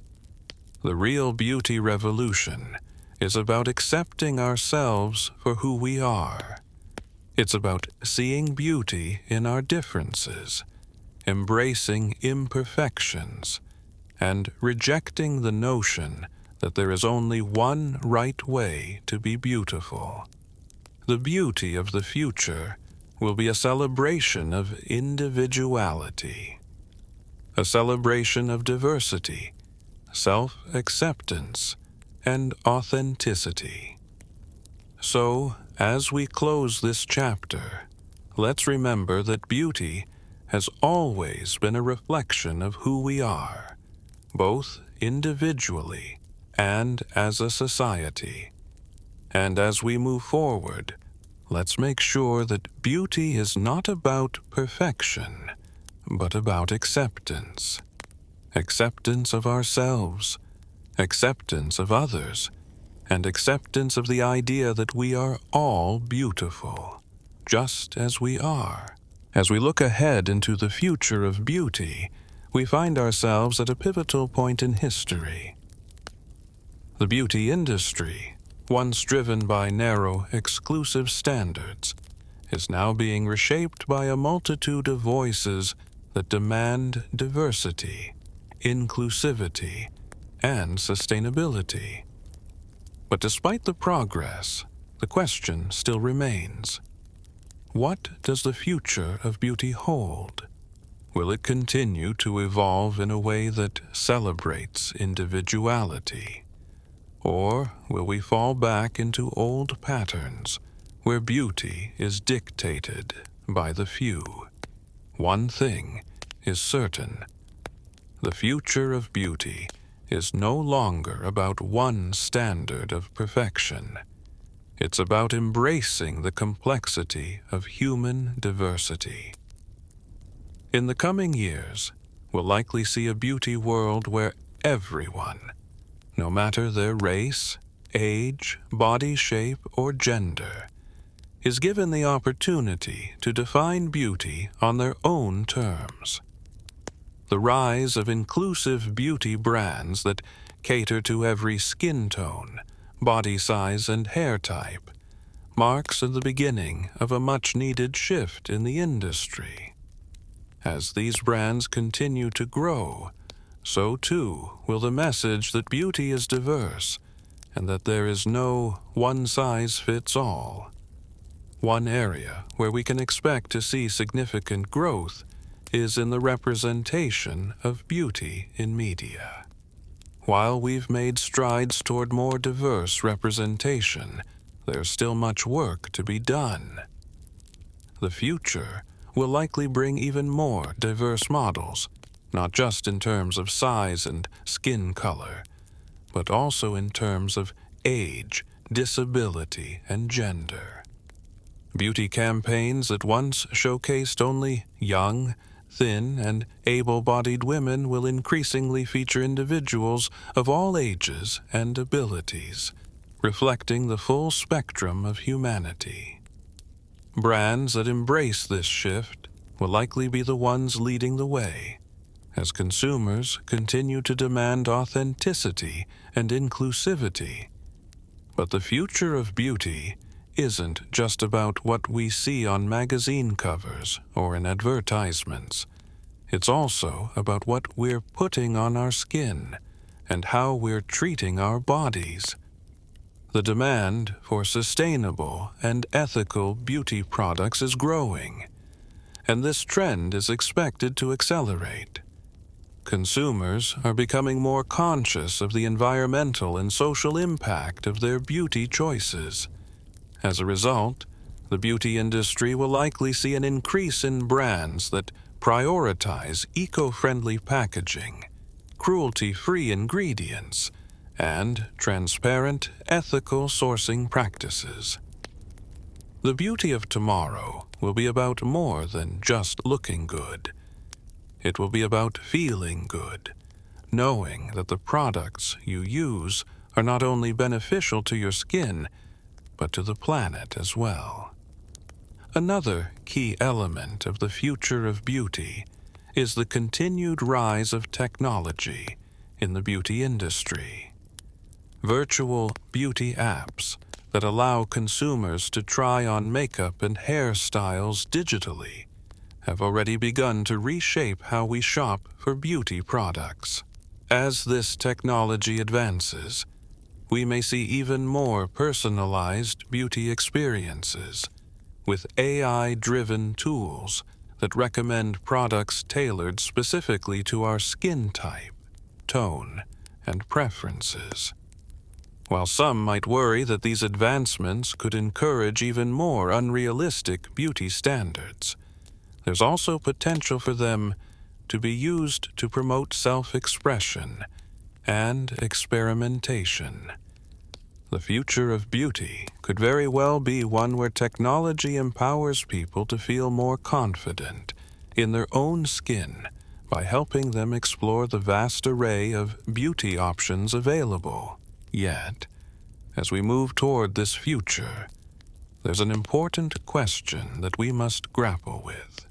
The real beauty revolution is about accepting ourselves for who we are. It's about seeing beauty in our differences, embracing imperfections, and rejecting the notion that there is only one right way to be beautiful. The beauty of the future will be a celebration of individuality, a celebration of diversity, self-acceptance, and authenticity. So, as we close this chapter, let's remember that beauty has always been a reflection of who we are, both individually and as a society. And as we move forward, let's make sure that beauty is not about perfection, but about acceptance. Acceptance of ourselves, acceptance of others, and acceptance of the idea that we are all beautiful, just as we are. As we look ahead into the future of beauty, we find ourselves at a pivotal point in history. The beauty industry, once driven by narrow, exclusive standards, is now being reshaped by a multitude of voices that demand diversity, inclusivity, and sustainability. But despite the progress, the question still remains: what does the future of beauty hold? Will it continue to evolve in a way that celebrates individuality? Or will we fall back into old patterns where beauty is dictated by the few? One thing is certain: the future of beauty is no longer about one standard of perfection. It's about embracing the complexity of human diversity. In the coming years, we'll likely see a beauty world where everyone, no matter their race, age, body shape, or gender, is given the opportunity to define beauty on their own terms. The rise of inclusive beauty brands that cater to every skin tone, body size, and hair type marks the beginning of a much-needed shift in the industry. As these brands continue to grow, so too will the message that beauty is diverse and that there is no one-size-fits-all. One area where we can expect to see significant growth is in the representation of beauty in media. While we've made strides toward more diverse representation, there's still much work to be done. The future will likely bring even more diverse models, not just in terms of size and skin color, but also in terms of age, disability, and gender. Beauty campaigns that once showcased only young, thin, and able-bodied women will increasingly feature individuals of all ages and abilities, reflecting the full spectrum of humanity. Brands that embrace this shift will likely be the ones leading the way, as consumers continue to demand authenticity and inclusivity. But the future of beauty isn't just about what we see on magazine covers or in advertisements. It's also about what we're putting on our skin and how we're treating our bodies. The demand for sustainable and ethical beauty products is growing, and this trend is expected to accelerate. Consumers are becoming more conscious of the environmental and social impact of their beauty choices. As a result, the beauty industry will likely see an increase in brands that prioritize eco-friendly packaging, cruelty-free ingredients, and transparent, ethical sourcing practices. The beauty of tomorrow will be about more than just looking good. It will be about feeling good, knowing that the products you use are not only beneficial to your skin, but to the planet as well. Another key element of the future of beauty is the continued rise of technology in the beauty industry. Virtual beauty apps that allow consumers to try on makeup and hairstyles digitally have already begun to reshape how we shop for beauty products. As this technology advances, we may see even more personalized beauty experiences, with AI-driven tools that recommend products tailored specifically to our skin type, tone, and preferences. While some might worry that these advancements could encourage even more unrealistic beauty standards, there's also potential for them to be used to promote self-expression and experimentation. The future of beauty could very well be one where technology empowers people to feel more confident in their own skin by helping them explore the vast array of beauty options available. Yet, as we move toward this future, there's an important question that we must grapple with.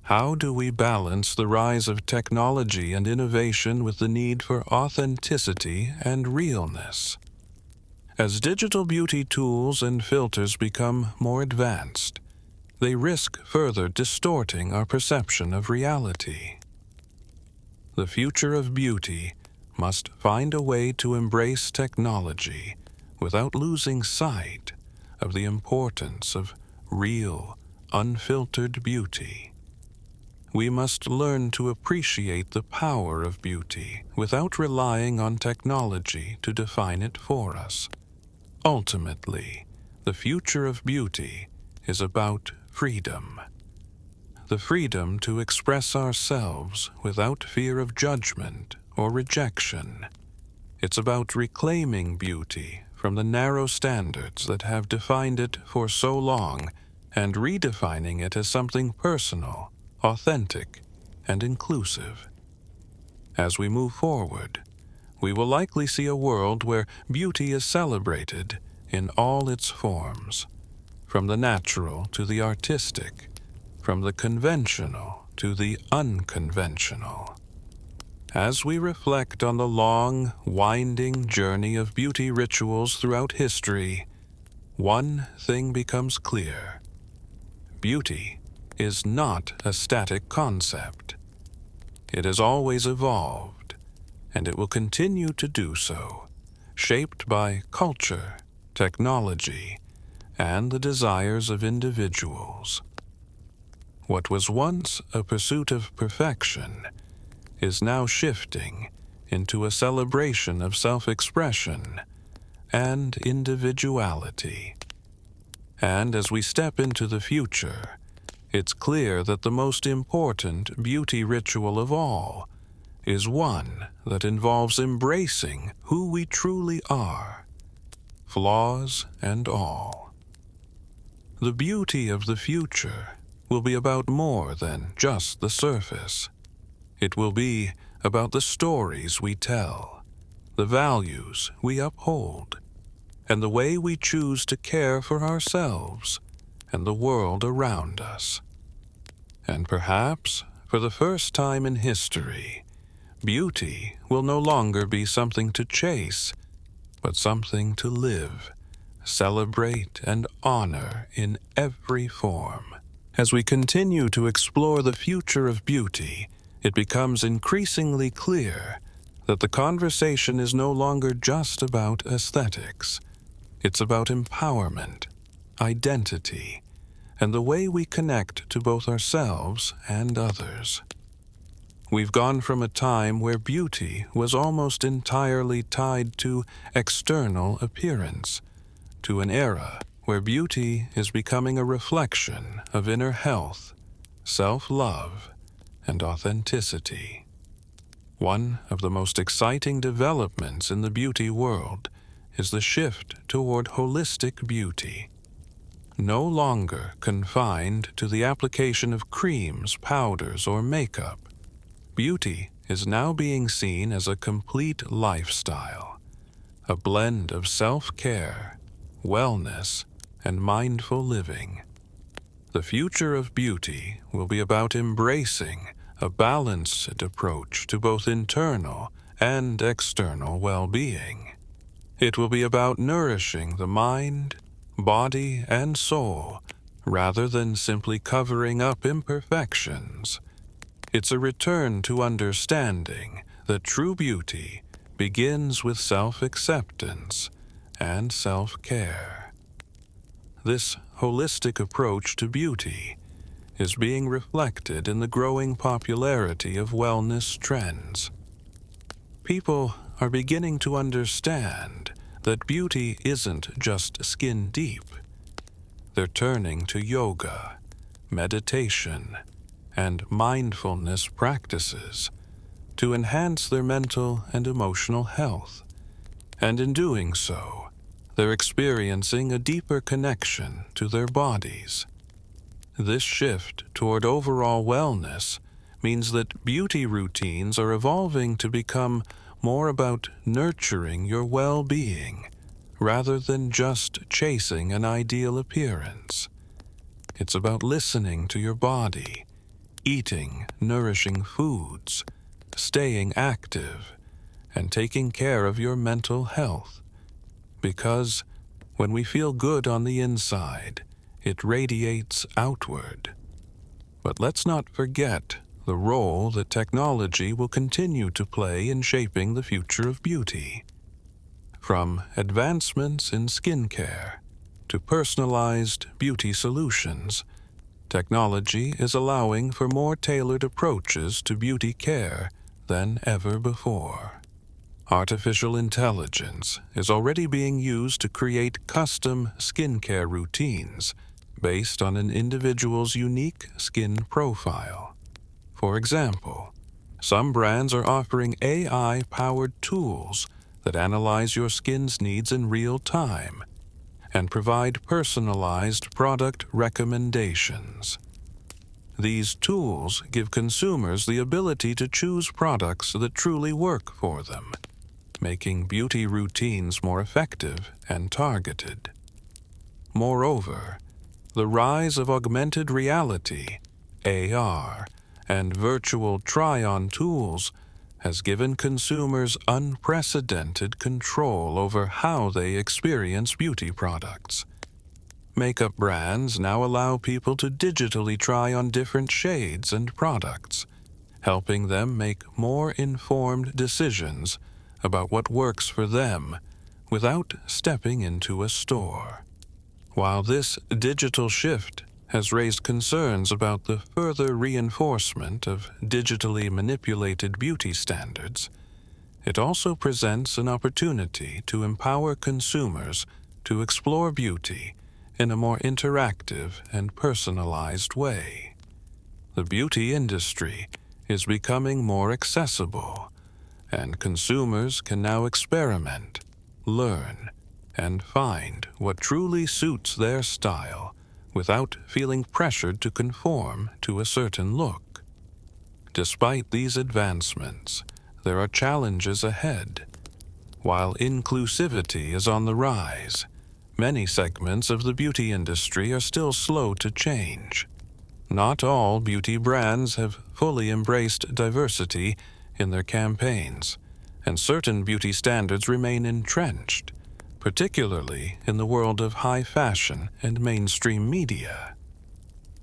How do we balance the rise of technology and innovation with the need for authenticity and realness? As digital beauty tools and filters become more advanced, they risk further distorting our perception of reality. The future of beauty must find a way to embrace technology without losing sight of the importance of real, unfiltered beauty. We must learn to appreciate the power of beauty without relying on technology to define it for us. Ultimately, the future of beauty is about freedom. The freedom to express ourselves without fear of judgment or rejection. It's about reclaiming beauty from the narrow standards that have defined it for so long and redefining it as something personal, authentic, and inclusive. As we move forward, we will likely see a world where beauty is celebrated in all its forms, from the natural to the artistic, from the conventional to the unconventional. As we reflect on the long, winding journey of beauty rituals throughout history, one thing becomes clear. Beauty is not a static concept. It has always evolved, and it will continue to do so, shaped by culture, technology, and the desires of individuals. What was once a pursuit of perfection is now shifting into a celebration of self-expression and individuality. And as we step into the future, it's clear that the most important beauty ritual of all is one that involves embracing who we truly are, flaws and all. The beauty of the future will be about more than just the surface. It will be about the stories we tell, the values we uphold, and the way we choose to care for ourselves and the world around us. And perhaps, for the first time in history, beauty will no longer be something to chase, but something to live, celebrate, and honor in every form. As we continue to explore the future of beauty, it becomes increasingly clear that the conversation is no longer just about aesthetics. It's about empowerment, identity, and the way we connect to both ourselves and others. We've gone from a time where beauty was almost entirely tied to external appearance, to an era where beauty is becoming a reflection of inner health, self-love, and authenticity. One of the most exciting developments in the beauty world is the shift toward holistic beauty. No longer confined to the application of creams, powders, or makeup, beauty is now being seen as a complete lifestyle, a blend of self-care, wellness, and mindful living. The future of beauty will be about embracing a balanced approach to both internal and external well-being. It will be about nourishing the mind, body, and soul, rather than simply covering up imperfections. It's a return to understanding that true beauty begins with self-acceptance and self-care. This holistic approach to beauty is being reflected in the growing popularity of wellness trends. People are beginning to understand that beauty isn't just skin deep. They're turning to yoga, meditation, and mindfulness practices to enhance their mental and emotional health. And in doing so, they're experiencing a deeper connection to their bodies. This shift toward overall wellness means that beauty routines are evolving to become more about nurturing your well-being rather than just chasing an ideal appearance. It's about listening to your body, eating nourishing foods, staying active, and taking care of your mental health. Because when we feel good on the inside, it radiates outward. But let's not forget the role that technology will continue to play in shaping the future of beauty. From advancements in skincare to personalized beauty solutions, technology is allowing for more tailored approaches to beauty care than ever before. Artificial intelligence is already being used to create custom skincare routines based on an individual's unique skin profile. For example, some brands are offering AI-powered tools that analyze your skin's needs in real time and provide personalized product recommendations. These tools give consumers the ability to choose products that truly work for them, making beauty routines more effective and targeted. Moreover, the rise of augmented reality, AR, and virtual try-on tools has given consumers unprecedented control over how they experience beauty products. Makeup brands now allow people to digitally try on different shades and products, helping them make more informed decisions about what works for them without stepping into a store. While this digital shift has raised concerns about the further reinforcement of digitally manipulated beauty standards, it also presents an opportunity to empower consumers to explore beauty in a more interactive and personalized way. The beauty industry is becoming more accessible, and consumers can now experiment, learn, and find what truly suits their style without feeling pressured to conform to a certain look. Despite these advancements, there are challenges ahead. While inclusivity is on the rise, many segments of the beauty industry are still slow to change. Not all beauty brands have fully embraced diversity in their campaigns, and certain beauty standards remain entrenched, particularly in the world of high fashion and mainstream media.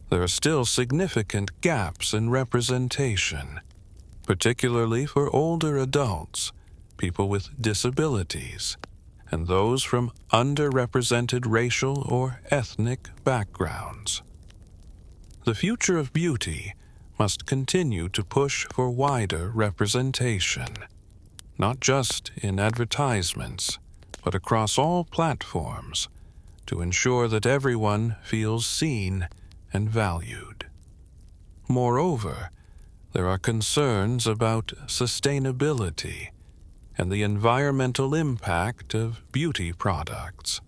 There are still significant gaps in representation, particularly for older adults, people with disabilities, and those from underrepresented racial or ethnic backgrounds. The future of beauty must continue to push for wider representation, not just in advertisements, but across all platforms, to ensure that everyone feels seen and valued. Moreover, there are concerns about sustainability and the environmental impact of beauty products.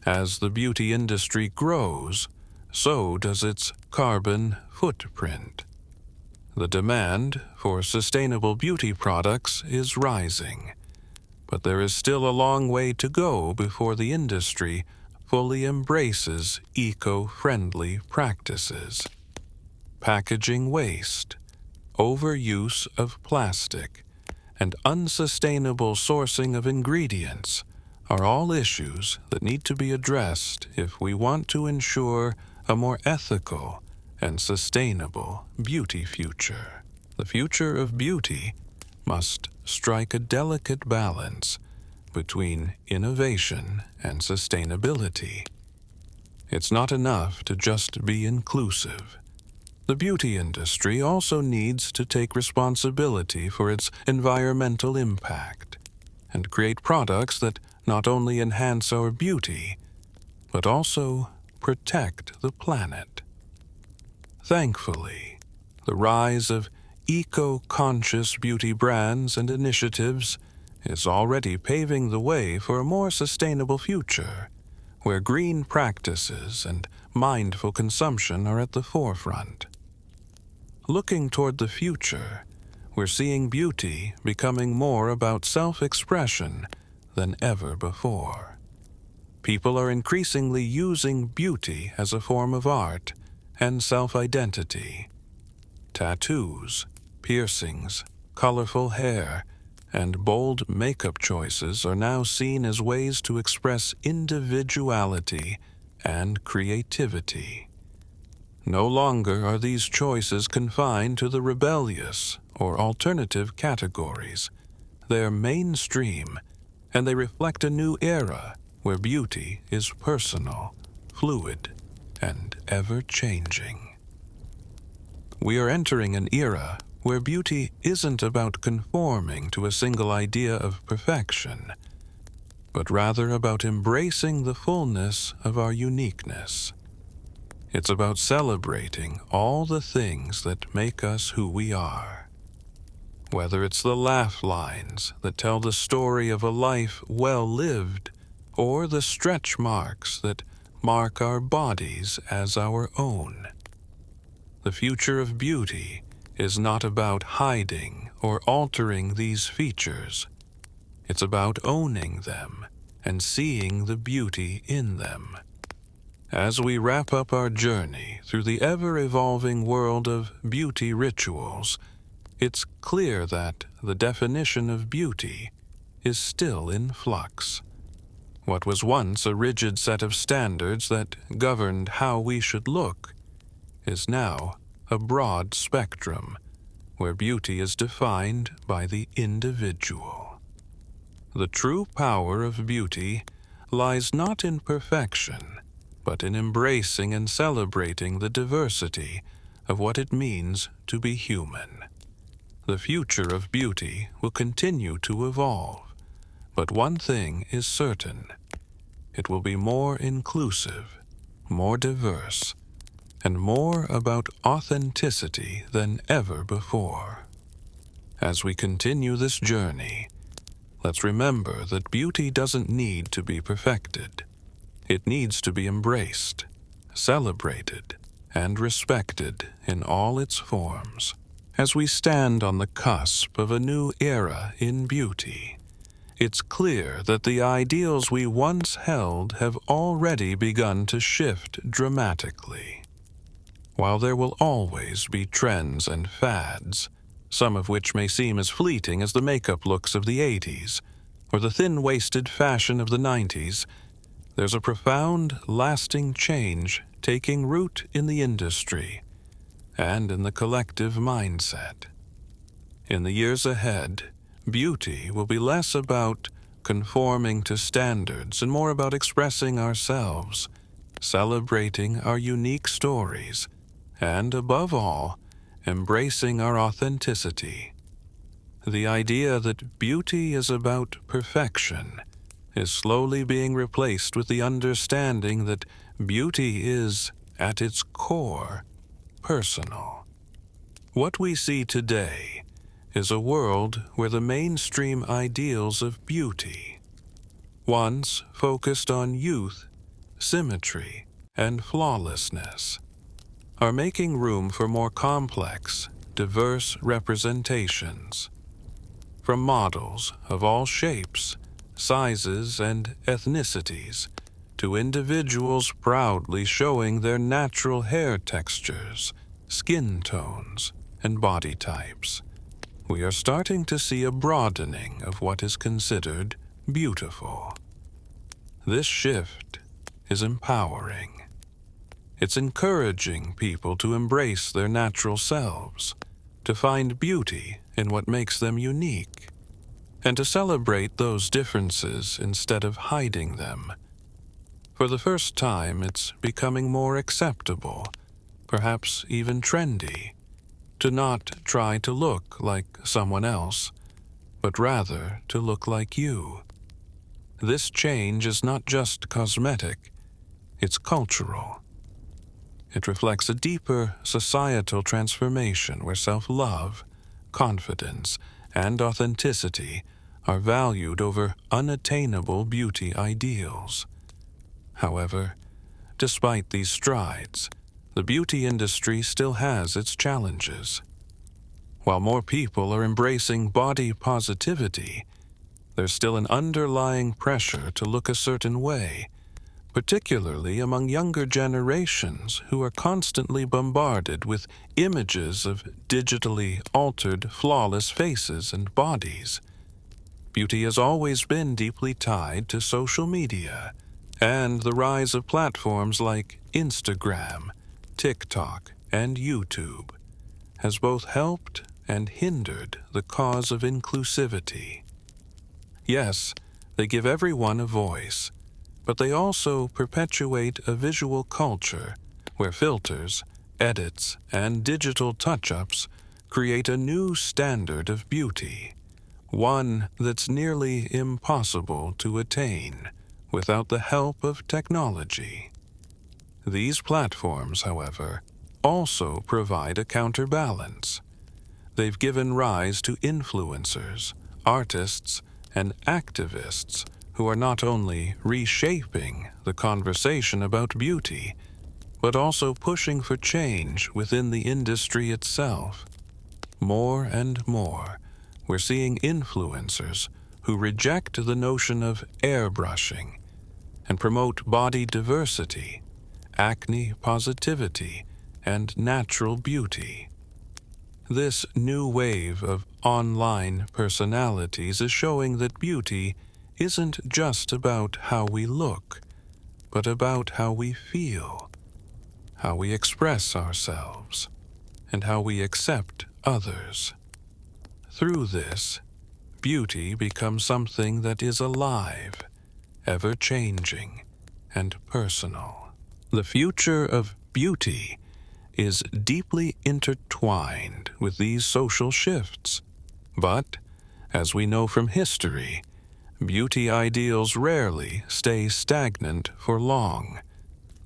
As the beauty industry grows, so does its carbon footprint. The demand for sustainable beauty products is rising, but there is still a long way to go before the industry fully embraces eco-friendly practices. Packaging waste, overuse of plastic, and unsustainable sourcing of ingredients are all issues that need to be addressed if we want to ensure a more ethical and sustainable beauty future. The future of beauty must strike a delicate balance between innovation and sustainability. It's not enough to just be inclusive. The beauty industry also needs to take responsibility for its environmental impact and create products that not only enhance our beauty, but also protect the planet. Thankfully, the rise of eco-conscious beauty brands and initiatives is already paving the way for a more sustainable future, where green practices and mindful consumption are at the forefront. Looking toward the future, we're seeing beauty becoming more about self-expression than ever before. People are increasingly using beauty as a form of art and self-identity. Tattoos, piercings, colorful hair, and bold makeup choices are now seen as ways to express individuality and creativity. No longer are these choices confined to the rebellious or alternative categories. They're mainstream, and they reflect a new era where beauty is personal, fluid, and ever-changing. We are entering an era where beauty isn't about conforming to a single idea of perfection, but rather about embracing the fullness of our uniqueness. It's about celebrating all the things that make us who we are. Whether it's the laugh lines that tell the story of a life well lived, or the stretch marks that mark our bodies as our own. The future of beauty is not about hiding or altering these features. It's about owning them and seeing the beauty in them. As we wrap up our journey through the ever-evolving world of beauty rituals, it's clear that the definition of beauty is still in flux. What was once a rigid set of standards that governed how we should look is now a broad spectrum where beauty is defined by the individual. The true power of beauty lies not in perfection, but in embracing and celebrating the diversity of what it means to be human. The future of beauty will continue to evolve, but one thing is certain: it will be more inclusive, more diverse, and more about authenticity than ever before. As we continue this journey, let's remember that beauty doesn't need to be perfected. It needs to be embraced, celebrated, and respected in all its forms. As we stand on the cusp of a new era in beauty, it's clear that the ideals we once held have already begun to shift dramatically. While there will always be trends and fads, some of which may seem as fleeting as the makeup looks of the 80s or the thin-waisted fashion of the 90s, there's a profound, lasting change taking root in the industry and in the collective mindset. In the years ahead, beauty will be less about conforming to standards and more about expressing ourselves, celebrating our unique stories, and, above all, embracing our authenticity. The idea that beauty is about perfection is slowly being replaced with the understanding that beauty is, at its core, personal. What we see today is a world where the mainstream ideals of beauty, once focused on youth, symmetry, and flawlessness, are making room for more complex, diverse representations. From models of all shapes, sizes, and ethnicities, to individuals proudly showing their natural hair textures, skin tones, and body types, we are starting to see a broadening of what is considered beautiful. This shift is empowering. It's encouraging people to embrace their natural selves, to find beauty in what makes them unique, and to celebrate those differences instead of hiding them. For the first time, it's becoming more acceptable, perhaps even trendy, to not try to look like someone else, but rather to look like you. This change is not just cosmetic, it's cultural. It reflects a deeper societal transformation where self-love, confidence, and authenticity are valued over unattainable beauty ideals. However, despite these strides, the beauty industry still has its challenges. While more people are embracing body positivity, there's still an underlying pressure to look a certain way, particularly among younger generations who are constantly bombarded with images of digitally altered, flawless faces and bodies. Beauty has always been deeply tied to social media And the rise of platforms like Instagram, TikTok, and YouTube has both helped and hindered the cause of inclusivity. Yes, they give everyone a voice, but they also perpetuate a visual culture where filters, edits, and digital touch-ups create a new standard of beauty, one that's nearly impossible to attain without the help of technology. These platforms, however, also provide a counterbalance. They've given rise to influencers, artists, and activists who are not only reshaping the conversation about beauty, but also pushing for change within the industry itself. More and more, we're seeing influencers who reject the notion of airbrushing and promote body diversity, acne positivity, and natural beauty. This new wave of online personalities is showing that beauty isn't just about how we look, but about how we feel, how we express ourselves, and how we accept others. Through this, beauty becomes something that is alive, ever-changing, and personal. The future of beauty is deeply intertwined with these social shifts. But, as we know from history, beauty ideals rarely stay stagnant for long.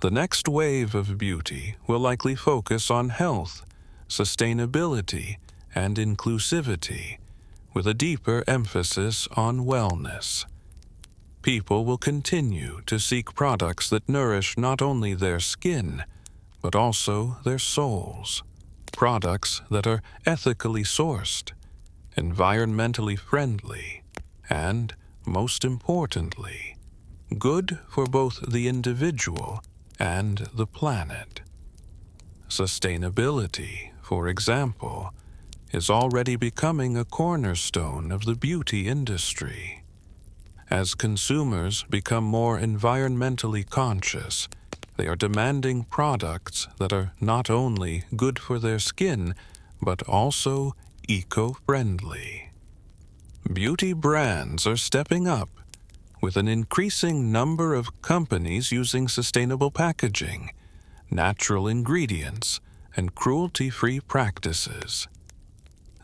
The next wave of beauty will likely focus on health, sustainability, and inclusivity, with a deeper emphasis on wellness. People will continue to seek products that nourish not only their skin, but also their souls. Products that are ethically sourced, environmentally friendly, and, most importantly, good for both the individual and the planet. Sustainability, for example, is already becoming a cornerstone of the beauty industry. As consumers become more environmentally conscious, they are demanding products that are not only good for their skin, but also eco-friendly. Beauty brands are stepping up, with an increasing number of companies using sustainable packaging, natural ingredients, and cruelty-free practices.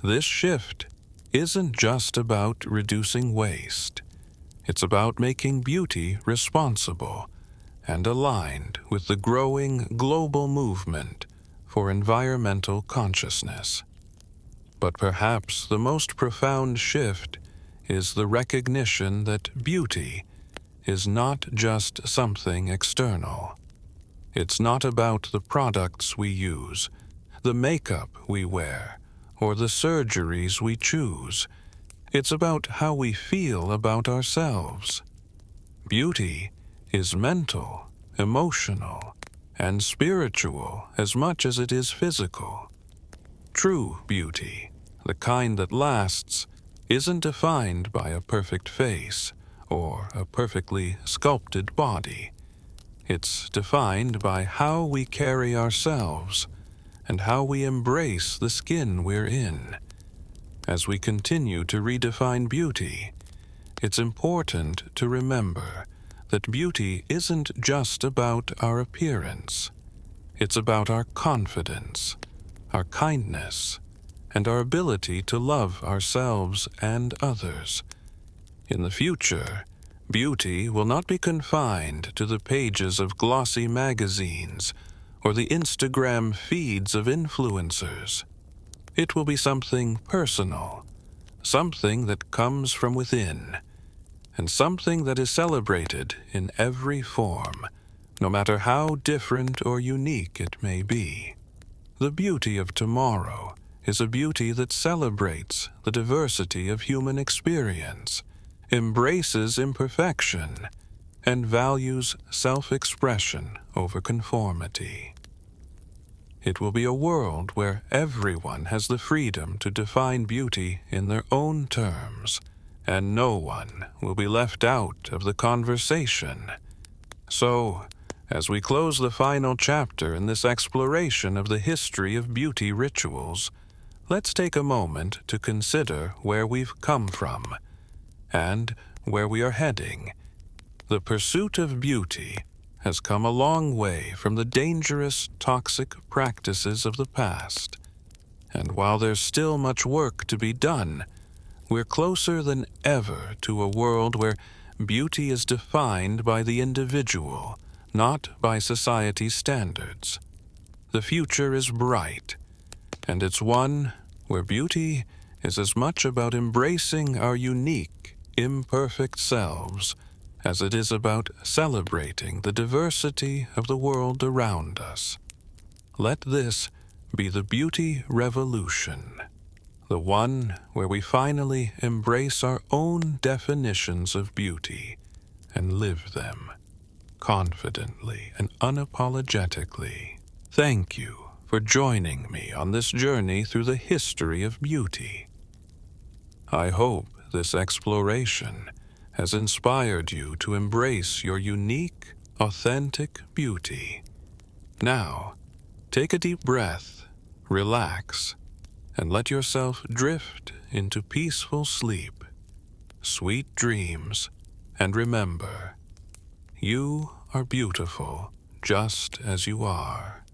This shift isn't just about reducing waste. It's about making beauty responsible and aligned with the growing global movement for environmental consciousness. But perhaps the most profound shift is the recognition that beauty is not just something external. It's not about the products we use, the makeup we wear, or the surgeries we choose. It's about how we feel about ourselves. Beauty is mental, emotional, and spiritual as much as it is physical. True beauty, the kind that lasts, isn't defined by a perfect face or a perfectly sculpted body. It's defined by how we carry ourselves and how we embrace the skin we're in. As we continue to redefine beauty, it's important to remember that beauty isn't just about our appearance. It's about our confidence, our kindness, and our ability to love ourselves and others. In the future, beauty will not be confined to the pages of glossy magazines or the Instagram feeds of influencers. It will be something personal, something that comes from within, and something that is celebrated in every form, no matter how different or unique it may be. The beauty of tomorrow is a beauty that celebrates the diversity of human experience, embraces imperfection, and values self-expression over conformity. It will be a world where everyone has the freedom to define beauty in their own terms, and no one will be left out of the conversation. So, as we close the final chapter in this exploration of the history of beauty rituals, let's take a moment to consider where we've come from and where we are heading. The pursuit of beauty has come a long way from the dangerous, toxic practices of the past. And while there's still much work to be done, we're closer than ever to a world where beauty is defined by the individual, not by society's standards. The future is bright, and it's one where beauty is as much about embracing our unique, imperfect selves as it is about celebrating the diversity of the world around us. Let this be the beauty revolution, the one where we finally embrace our own definitions of beauty and live them confidently and unapologetically. Thank you for joining me on this journey through the history of beauty. I hope this exploration has inspired you to embrace your unique, authentic beauty. Now, take a deep breath, relax, and let yourself drift into peaceful sleep. Sweet dreams, and remember, you are beautiful just as you are.